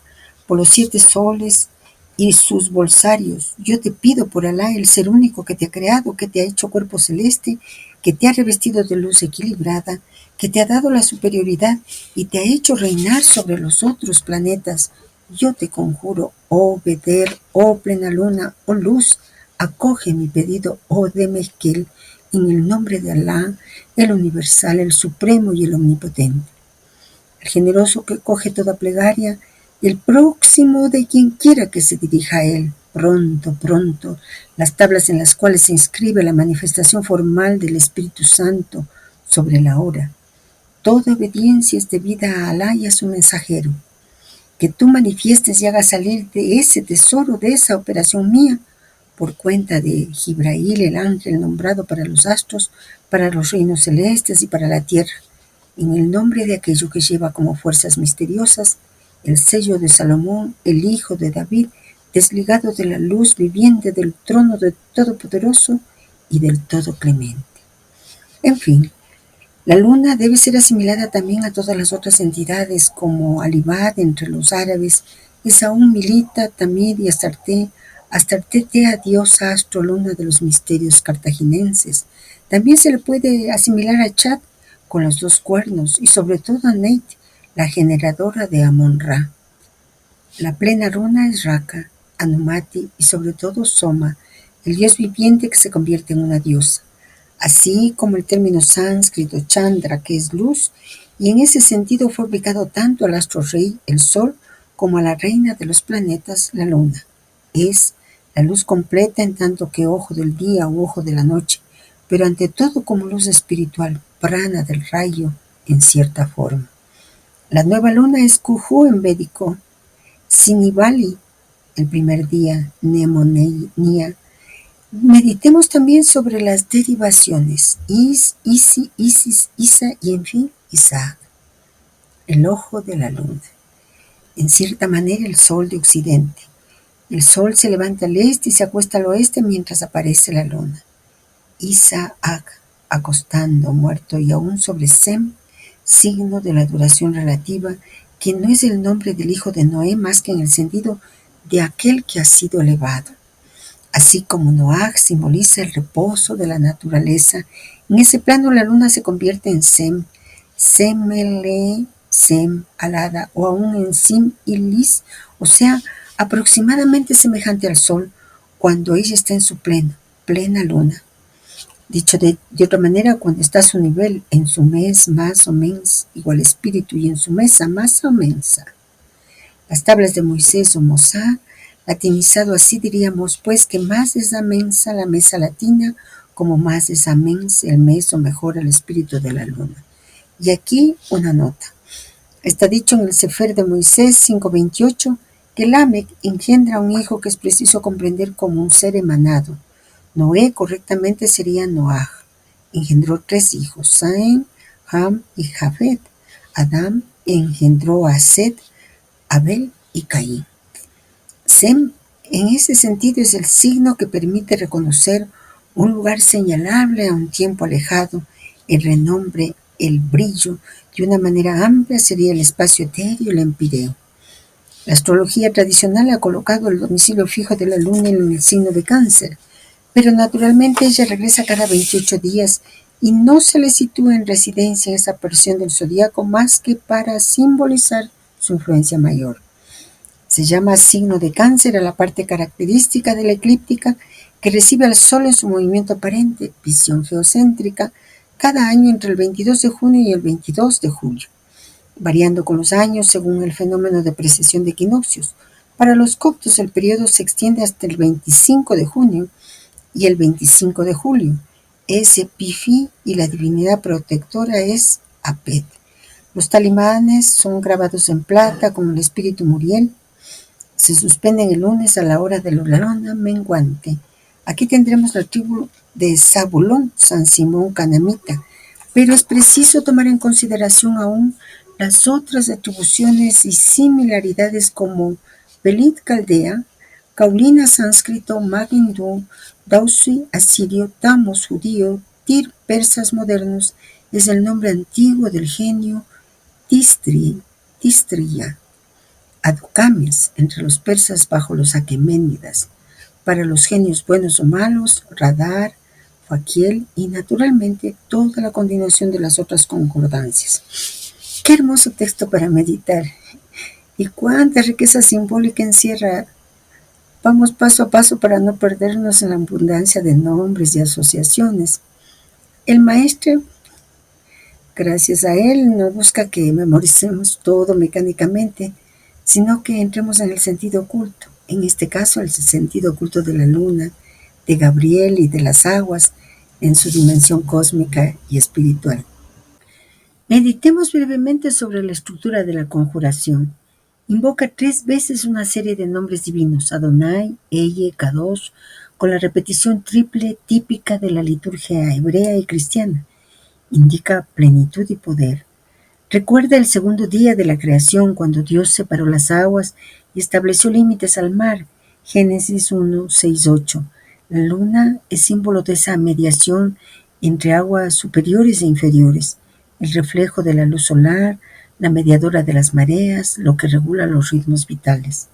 por los 7 soles y sus bolsarios. Yo te pido por Alá, el ser único que te ha creado, que te ha hecho cuerpo celeste, que te ha revestido de luz equilibrada, que te ha dado la superioridad y te ha hecho reinar sobre los otros planetas. Yo te conjuro, oh Beder, oh plena luna, oh luz, acoge mi pedido, oh Demesquel, en el nombre de Alá, el universal, el supremo y el omnipotente. El generoso que coge toda plegaria, el próximo de quien quiera que se dirija a él. Pronto, pronto, las tablas en las cuales se inscribe la manifestación formal del Espíritu Santo sobre la hora. Toda obediencia es debida a Alá y a su mensajero. Que tú manifiestes y hagas salir de ese tesoro, de esa operación mía, por cuenta de Jibrail, el ángel nombrado para los astros, para los reinos celestes y para la tierra, en el nombre de aquello que lleva como fuerzas misteriosas el sello de Salomón, el hijo de David, desligado de la luz viviente del trono del Todopoderoso y del Todo Clemente. En fin, la luna debe ser asimilada también a todas las otras entidades como Alibad entre los árabes, Esaún, Milita, Tamid y Astarte, Tea, diosa astro luna de los misterios cartaginenses. También se le puede asimilar a Chat con los 2 cuernos y sobre todo a Neit, la generadora de Amon-Ra. La plena luna es Raka, Anumati y sobre todo Soma, el dios viviente que se convierte en una diosa. Así como el término sánscrito Chandra, que es luz, y en ese sentido fue aplicado tanto al astro rey, el sol, como a la reina de los planetas, la luna. Es la luz completa en tanto que ojo del día o ojo de la noche, pero ante todo como luz espiritual, prana del rayo, en cierta forma. La nueva luna es Kuhu en védico, Sinivali, el primer día, Nemonia. Meditemos también sobre las derivaciones Isi, Isis, Isa y en fin Isaac, el ojo de la luna. En cierta manera el sol de occidente. El sol se levanta al este y se acuesta al oeste mientras aparece la luna. Isaac, acostando, muerto y aún sobre Sem, signo de la duración relativa, que no es el nombre del hijo de Noé más que en el sentido de aquel que ha sido elevado. Así como Noaj simboliza el reposo de la naturaleza, en ese plano la luna se convierte en Sem, Semele, Sem, alada, o aún en Sim y Lis, o sea, aproximadamente semejante al sol, cuando ella está en su plena luna. Dicho de otra manera, cuando está a su nivel, en su mes más o menos, igual espíritu, y en su mesa más o mensa. Las tablas de Moisés o Mosá, latinizado así diríamos pues que más es amensa la mesa latina, como más es amens el mes o mejor el espíritu de la luna. Y aquí una nota. Está dicho en el Sefer de Moisés 5:28 que Lamec engendra un hijo que es preciso comprender como un ser emanado. Noé correctamente sería Noaj. Engendró 3 hijos, Saem, Ham y Jafet. Adán engendró a Set, Abel y Caín. Sem, en ese sentido, es el signo que permite reconocer un lugar señalable a un tiempo alejado, el renombre, el brillo, de una manera amplia sería el espacio etéreo, el empíreo. La astrología tradicional ha colocado el domicilio fijo de la luna en el signo de Cáncer, pero naturalmente ella regresa cada 28 días y no se le sitúa en residencia en esa porción del zodiaco más que para simbolizar su influencia mayor. Se llama signo de Cáncer a la parte característica de la eclíptica que recibe al Sol en su movimiento aparente, visión geocéntrica, cada año entre el 22 de junio y el 22 de julio, variando con los años según el fenómeno de precesión de equinoccios. Para los coptos el periodo se extiende hasta el 25 de junio y el 25 de julio. Es Epifi y la divinidad protectora es Apet. Los talismanes son grabados en plata como el espíritu Muriel. Se suspenden el lunes a la hora de la luna menguante. Aquí tendremos la tribu de Zabulón, San Simón Canamita, Pero es preciso tomar en consideración aún las otras atribuciones y similaridades como Belit caldea, Caulina sánscrito, Mag hindú, Dausui asirio, Tamos judío, Tir persas modernos, es el nombre antiguo del genio Tistriya, Aducames entre los persas bajo los aqueménidas, para los genios buenos o malos, Radar, Faquiel y naturalmente toda la continuación de las otras concordancias. Qué hermoso texto para meditar y cuánta riqueza simbólica encierra. Vamos paso a paso para no perdernos en la abundancia de nombres y asociaciones. El maestro, gracias a él, no busca que memoricemos todo mecánicamente, sino que entremos en el sentido oculto, en este caso el sentido oculto de la luna, de Gabriel y de las aguas, en su dimensión cósmica y espiritual. Meditemos brevemente sobre la estructura de la conjuración. Invoca 3 veces una serie de nombres divinos, Adonai, Eye, Kadosh, con la repetición triple típica de la liturgia hebrea y cristiana. Indica plenitud y poder. Recuerda el segundo día de la creación, cuando Dios separó las aguas y estableció límites al mar. Génesis 1, 6, 8. La luna es símbolo de esa mediación entre aguas superiores e inferiores, el reflejo de la luz solar, la mediadora de las mareas, lo que regula los ritmos vitales.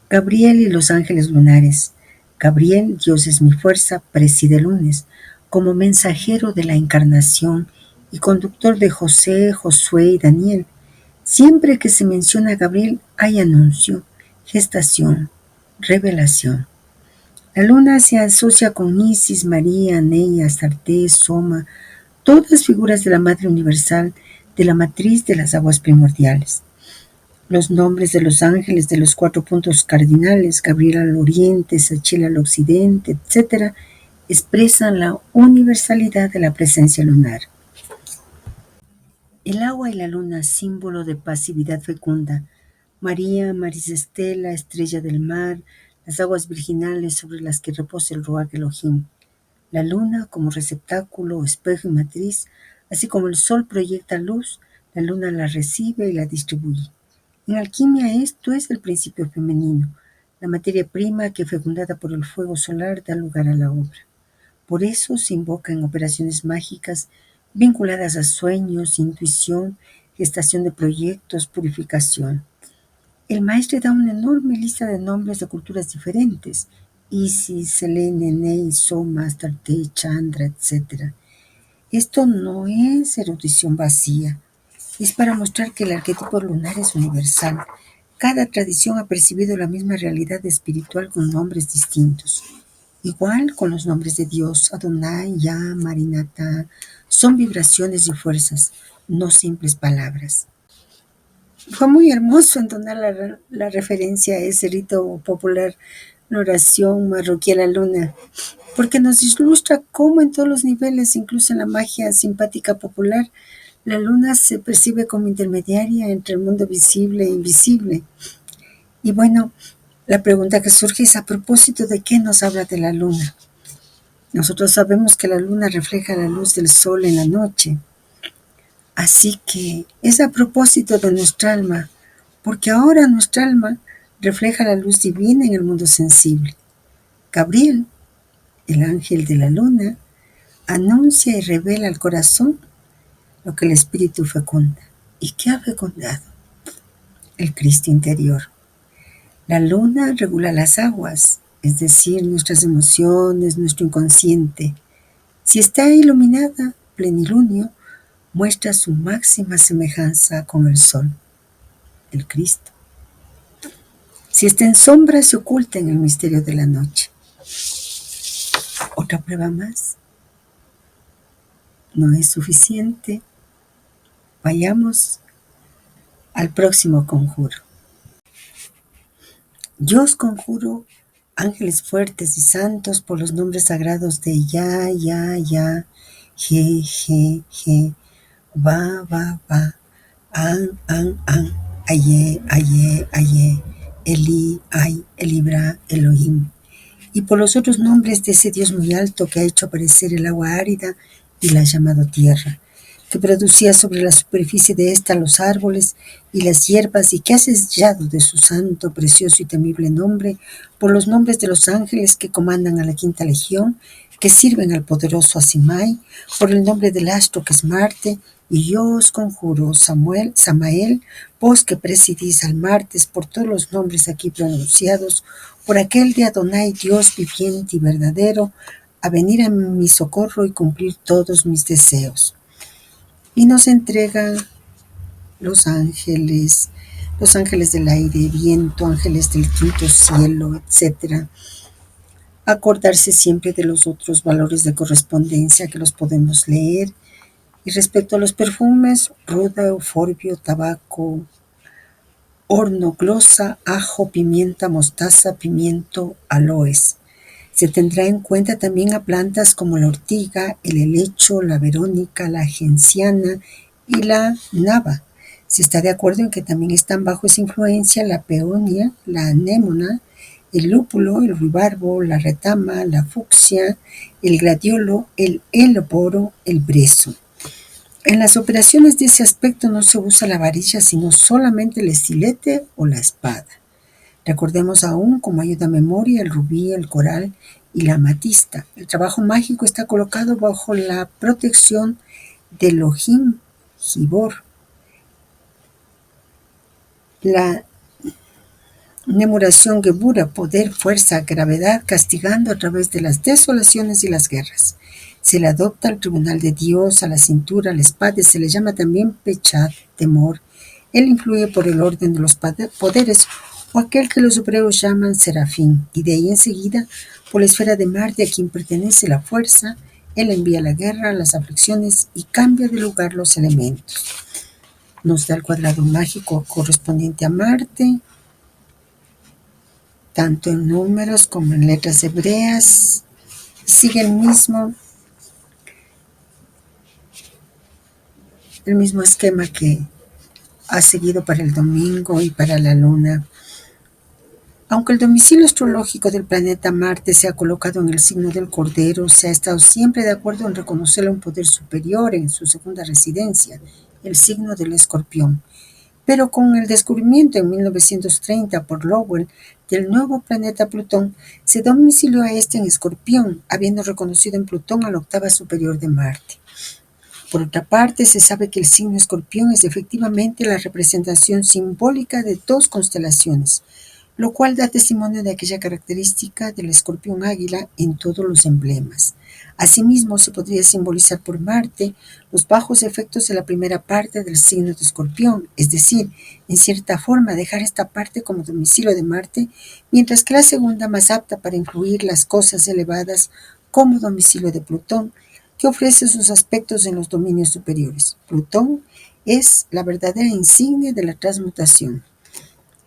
Gabriel y los ángeles lunares. Gabriel, Dios es mi fuerza, preside lunes, como mensajero de la encarnación y conductor de José, Josué y Daniel. Siempre que se menciona a Gabriel hay anuncio, gestación, revelación. La luna se asocia con Isis, María, Neia, Astarte, Soma, todas figuras de la Madre Universal, de la matriz de las aguas primordiales. Los nombres de los ángeles de los 4 puntos cardinales, Gabriel al oriente, Sachiel al occidente, etc., expresan la universalidad de la presencia lunar. El agua y la luna, símbolo de pasividad fecunda. María, Maris Estela, estrella del mar, las aguas virginales sobre las que reposa el Ruach Elohim. La luna como receptáculo, espejo y matriz, así como el sol proyecta luz, la luna la recibe y la distribuye. En alquimia esto es el principio femenino, la materia prima que fecundada por el fuego solar da lugar a la obra. Por eso se invoca en operaciones mágicas vinculadas a sueños, intuición, gestación de proyectos, purificación. El maestro da una enorme lista de nombres de culturas diferentes: Isis, Selene, Ney, Soma, Astarte, Chandra, etc. Esto no es erudición vacía, es para mostrar que el arquetipo lunar es universal. Cada tradición ha percibido la misma realidad espiritual con nombres distintos. Igual con los nombres de Dios, Adonai, Yah, Marinata, son vibraciones y fuerzas, no simples palabras. Fue muy hermoso entonar la referencia a ese rito popular, la oración marroquí a la luna, porque nos ilustra cómo en todos los niveles, incluso en la magia simpática popular, la luna se percibe como intermediaria entre el mundo visible e invisible. Y bueno, la pregunta que surge es: ¿a propósito de qué nos habla de la luna? Nosotros sabemos que la luna refleja la luz del sol en la noche. Así que es a propósito de nuestra alma, porque ahora nuestra alma refleja la luz divina en el mundo sensible. Gabriel, el ángel de la luna, anuncia y revela al corazón lo que el espíritu fecunda. ¿Y qué ha fecundado? El Cristo interior. La luna regula las aguas, es decir, nuestras emociones, nuestro inconsciente. Si está iluminada, plenilunio, muestra su máxima semejanza con el sol, el Cristo. Si está en sombra, se oculta en el misterio de la noche. Otra prueba más. No es suficiente. Vayamos al próximo conjuro. Yo os conjuro, ángeles fuertes y santos, por los nombres sagrados de Ya, Je, Va, An, Aye, Eli, Ay, Elibra, Elohim. Y por los otros nombres de ese Dios muy alto que ha hecho aparecer el agua árida y la ha llamado tierra, que producía sobre la superficie de ésta los árboles y las hierbas, y que ha sellado de su santo, precioso y temible nombre por los nombres de los ángeles que comandan a la quinta legión, que sirven al poderoso Asimai, por el nombre del astro que es Marte, y yo os conjuro, Samael, vos que presidís al martes, por todos los nombres aquí pronunciados, por aquel de Adonai, Dios viviente y verdadero, a venir a mi socorro y cumplir todos mis deseos. Y nos entrega los ángeles del aire, viento, ángeles del quinto cielo, etc. Acordarse siempre de los otros valores de correspondencia que los podemos leer. Y respecto a los perfumes, ruda, euforbio, tabaco, horno, glosa, ajo, pimienta, mostaza, pimiento, aloes. Se tendrá en cuenta también a plantas como la ortiga, el helecho, la verónica, la genciana y la nava. Se está de acuerdo en que también están bajo esa influencia la peonia, la anémona, el lúpulo, el ruibarbo, la retama, la fucsia, el gladiolo, el heleboro, el brezo. En las operaciones de ese aspecto no se usa la varilla, sino solamente el estilete o la espada. Recordemos aún como ayuda a memoria el rubí, el coral y la amatista. El trabajo mágico está colocado bajo la protección de Elohim Gibor. La Nemuración Gebura, poder, fuerza, gravedad, castigando a través de las desolaciones y las guerras. Se le adopta al tribunal de Dios, a la cintura, a la espada, se le llama también pechat, temor. Él influye por el orden de los poderes, o aquel que los hebreos llaman serafín, y de ahí enseguida, por la esfera de Marte, a quien pertenece la fuerza, él envía la guerra, las aflicciones y cambia de lugar los elementos. Nos da el cuadrado mágico correspondiente a Marte, tanto en números como en letras hebreas. Sigue el mismo esquema que ha seguido para el domingo y para la luna. Aunque el domicilio astrológico del planeta Marte se ha colocado en el signo del Cordero, se ha estado siempre de acuerdo en reconocerle un poder superior en su segunda residencia, el signo del Escorpión. Pero con el descubrimiento en 1930 por Lowell del nuevo planeta Plutón, se domicilió a este en Escorpión, habiendo reconocido en Plutón a la octava superior de Marte. Por otra parte, se sabe que el signo Escorpión es efectivamente la representación simbólica de dos constelaciones, lo cual da testimonio de aquella característica del escorpión águila en todos los emblemas. Asimismo, se podría simbolizar por Marte los bajos efectos de la primera parte del signo de Escorpión, es decir, en cierta forma dejar esta parte como domicilio de Marte, mientras que la segunda, más apta para incluir las cosas elevadas, como domicilio de Plutón, que ofrece sus aspectos en los dominios superiores. Plutón es la verdadera insignia de la transmutación.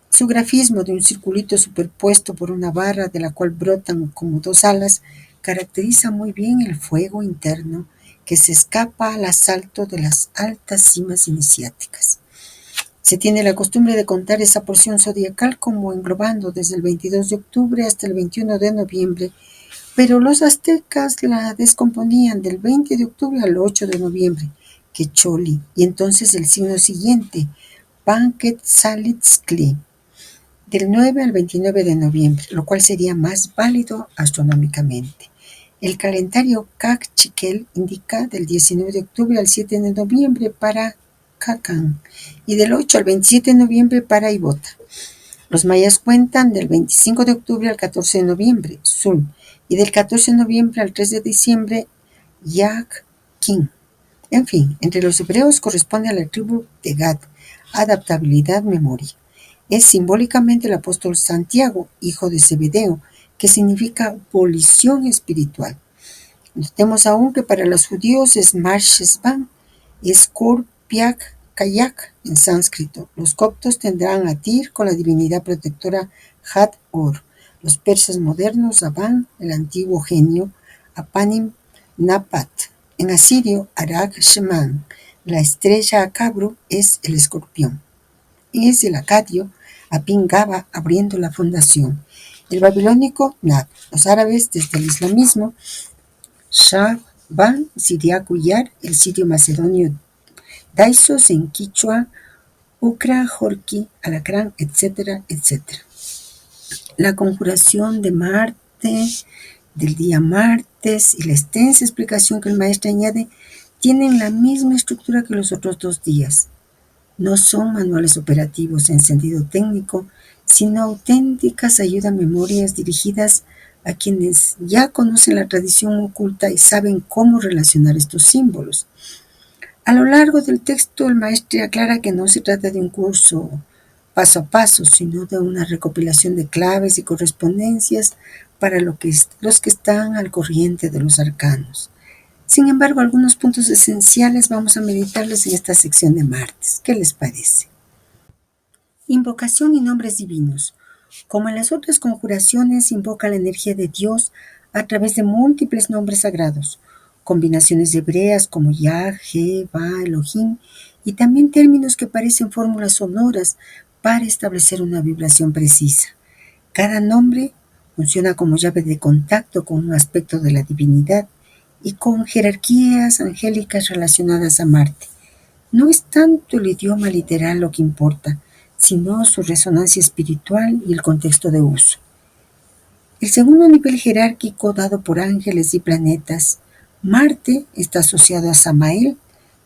Su grafismo de un circulito superpuesto por una barra de la cual brotan como dos alas caracteriza muy bien el fuego interno que se escapa al asalto de las altas cimas iniciáticas. Se tiene la costumbre de contar esa porción zodiacal como englobando desde el 22 de octubre hasta el 21 de noviembre, pero los aztecas la descomponían del 20 de octubre al 8 de noviembre, Quecholi, y entonces el signo siguiente, Panquetzalitztli, del 9 al 29 de noviembre, lo cual sería más válido astronómicamente. El calendario Cac-Chiquel indica del 19 de octubre al 7 de noviembre para Cacán y del 8 al 27 de noviembre para Ibota. Los mayas cuentan del 25 de octubre al 14 de noviembre, Sul, y del 14 de noviembre al 3 de diciembre, Yak-Kin. En fin, entre los hebreos corresponde a la tribu de Gad, adaptabilidad, memoria. Es simbólicamente el apóstol Santiago, hijo de Zebedeo, que significa volición espiritual. Notemos aún que para los judíos es Mar-Shesban, es Kur-Piak Kayak en sánscrito. Los coptos tendrán a Tir con la divinidad protectora Hat-Or. Los persas modernos Aban, el antiguo genio, Apanim Napat. En asirio, Arak Sheman, la estrella Acabro es el escorpión. Es el acadio, Apin Gaba abriendo la fundación. El babilónico, Nat. Los árabes, desde el islamismo, Shah Van, Siriaco, Yar, el sirio macedonio Daisos en quichua, Ucra, Jorki, Alacrán, etcétera, etcétera. La conjuración de Marte, del día martes y la extensa explicación que el maestro añade tienen la misma estructura que los otros 2 días. No son manuales operativos en sentido técnico, sino auténticas ayuda-memorias dirigidas a quienes ya conocen la tradición oculta y saben cómo relacionar estos símbolos. A lo largo del texto, el maestro aclara que no se trata de un curso paso a paso, sino de una recopilación de claves y correspondencias para los que están al corriente de los arcanos. Sin embargo, algunos puntos esenciales vamos a meditarlos en esta sección de martes. ¿Qué les parece? Invocación y nombres divinos. Como en las otras conjuraciones, invoca la energía de Dios a través de múltiples nombres sagrados, combinaciones hebreas como Yah, Jehva, Elohim, y también términos que parecen fórmulas sonoras para establecer una vibración precisa. Cada nombre funciona como llave de contacto con un aspecto de la divinidad y con jerarquías angélicas relacionadas a Marte. No es tanto el idioma literal lo que importa, sino su resonancia espiritual y el contexto de uso. El segundo nivel jerárquico dado por ángeles y planetas, Marte está asociado a Samael,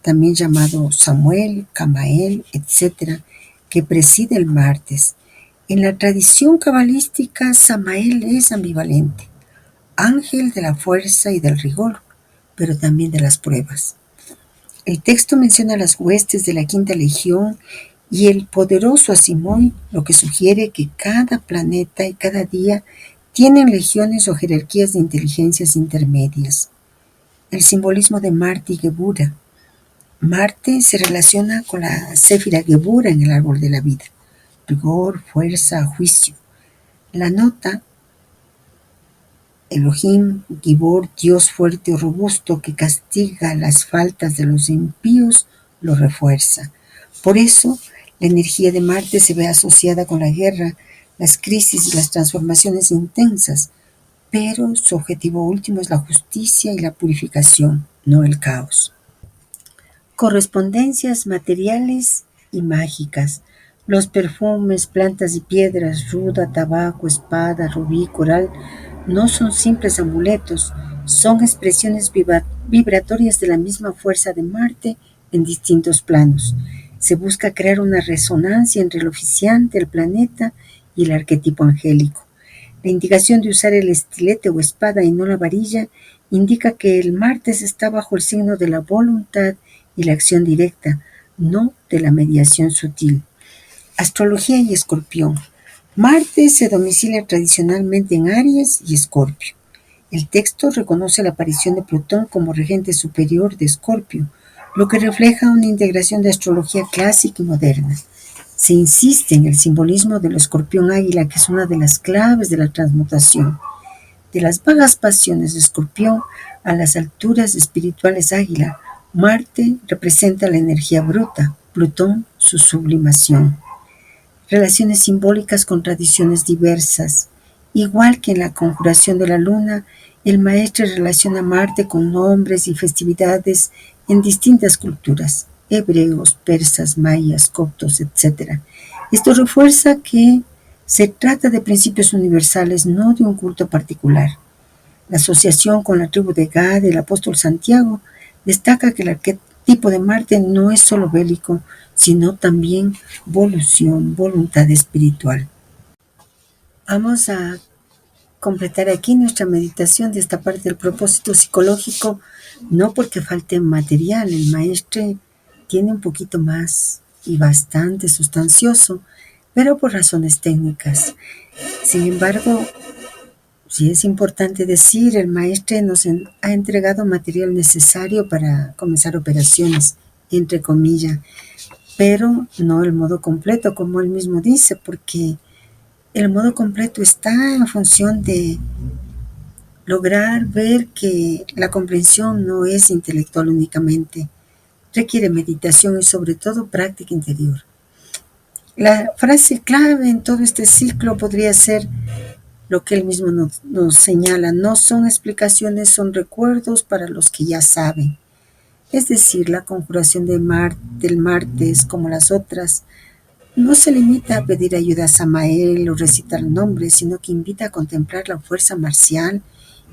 también llamado Samuel, Camael, etc., que preside el martes. En la tradición cabalística, Samael es ambivalente, ángel de la fuerza y del rigor, pero también de las pruebas. El texto menciona las huestes de la quinta legión y el poderoso Asimoy, lo que sugiere que cada planeta y cada día tienen legiones o jerarquías de inteligencias intermedias. El simbolismo de Marte y Gebura. Marte se relaciona con la Séfira Gebura en el árbol de la vida. Rigor, fuerza, juicio. La nota Elohim, Gibor, Dios fuerte o robusto que castiga las faltas de los impíos, lo refuerza. Por eso, la energía de Marte se ve asociada con la guerra, las crisis y las transformaciones intensas, pero su objetivo último es la justicia y la purificación, no el caos. Correspondencias materiales y mágicas. Los perfumes, plantas y piedras, ruda, tabaco, espada, rubí, coral, no son simples amuletos, son expresiones vibratorias de la misma fuerza de Marte en distintos planos. Se busca crear una resonancia entre el oficiante, el planeta y el arquetipo angélico. La indicación de usar el estilete o espada y no la varilla indica que el martes está bajo el signo de la voluntad y la acción directa, no de la mediación sutil. Astrología y Escorpión. Marte se domicilia tradicionalmente en Aries y Escorpio. El texto reconoce la aparición de Plutón como regente superior de Escorpio, lo que refleja una integración de astrología clásica y moderna. Se insiste en el simbolismo del escorpión águila, que es una de las claves de la transmutación. De las vagas pasiones de escorpión a las alturas espirituales águila, Marte representa la energía bruta, Plutón su sublimación. Relaciones simbólicas con tradiciones diversas. Igual que en la conjuración de la luna, el maestro relaciona Marte con nombres y festividades en distintas culturas, hebreos, persas, mayas, coptos, etc. Esto refuerza que se trata de principios universales, no de un culto particular. La asociación con la tribu de Gad del apóstol Santiago destaca que el arquetipo de Marte no es solo bélico, sino también voluntad espiritual. Vamos a completar aquí nuestra meditación de esta parte del propósito psicológico, no porque falte material, el maestro tiene un poquito más y bastante sustancioso, pero por razones técnicas. Sin embargo, sí es importante decir, el maestro nos ha entregado material necesario para comenzar operaciones, entre comillas, pero no el modo completo, como él mismo dice, porque el modo completo está en función de lograr ver que la comprensión no es intelectual únicamente, requiere meditación y sobre todo práctica interior. La frase clave en todo este ciclo podría ser: lo que él mismo nos señala, no son explicaciones, son recuerdos para los que ya saben. Es decir, la conjuración del martes, como las otras, no se limita a pedir ayuda a Samael o recitar nombres, sino que invita a contemplar la fuerza marcial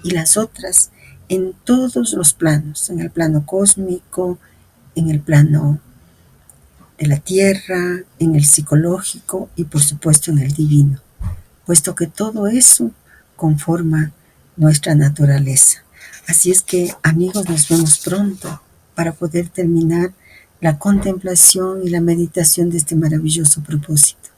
y las otras en todos los planos, en el plano cósmico, en el plano de la tierra, en el psicológico y por supuesto en el divino, puesto que todo eso conforma nuestra naturaleza. Así es que, amigos, nos vemos pronto para poder terminar la contemplación y la meditación de este maravilloso propósito.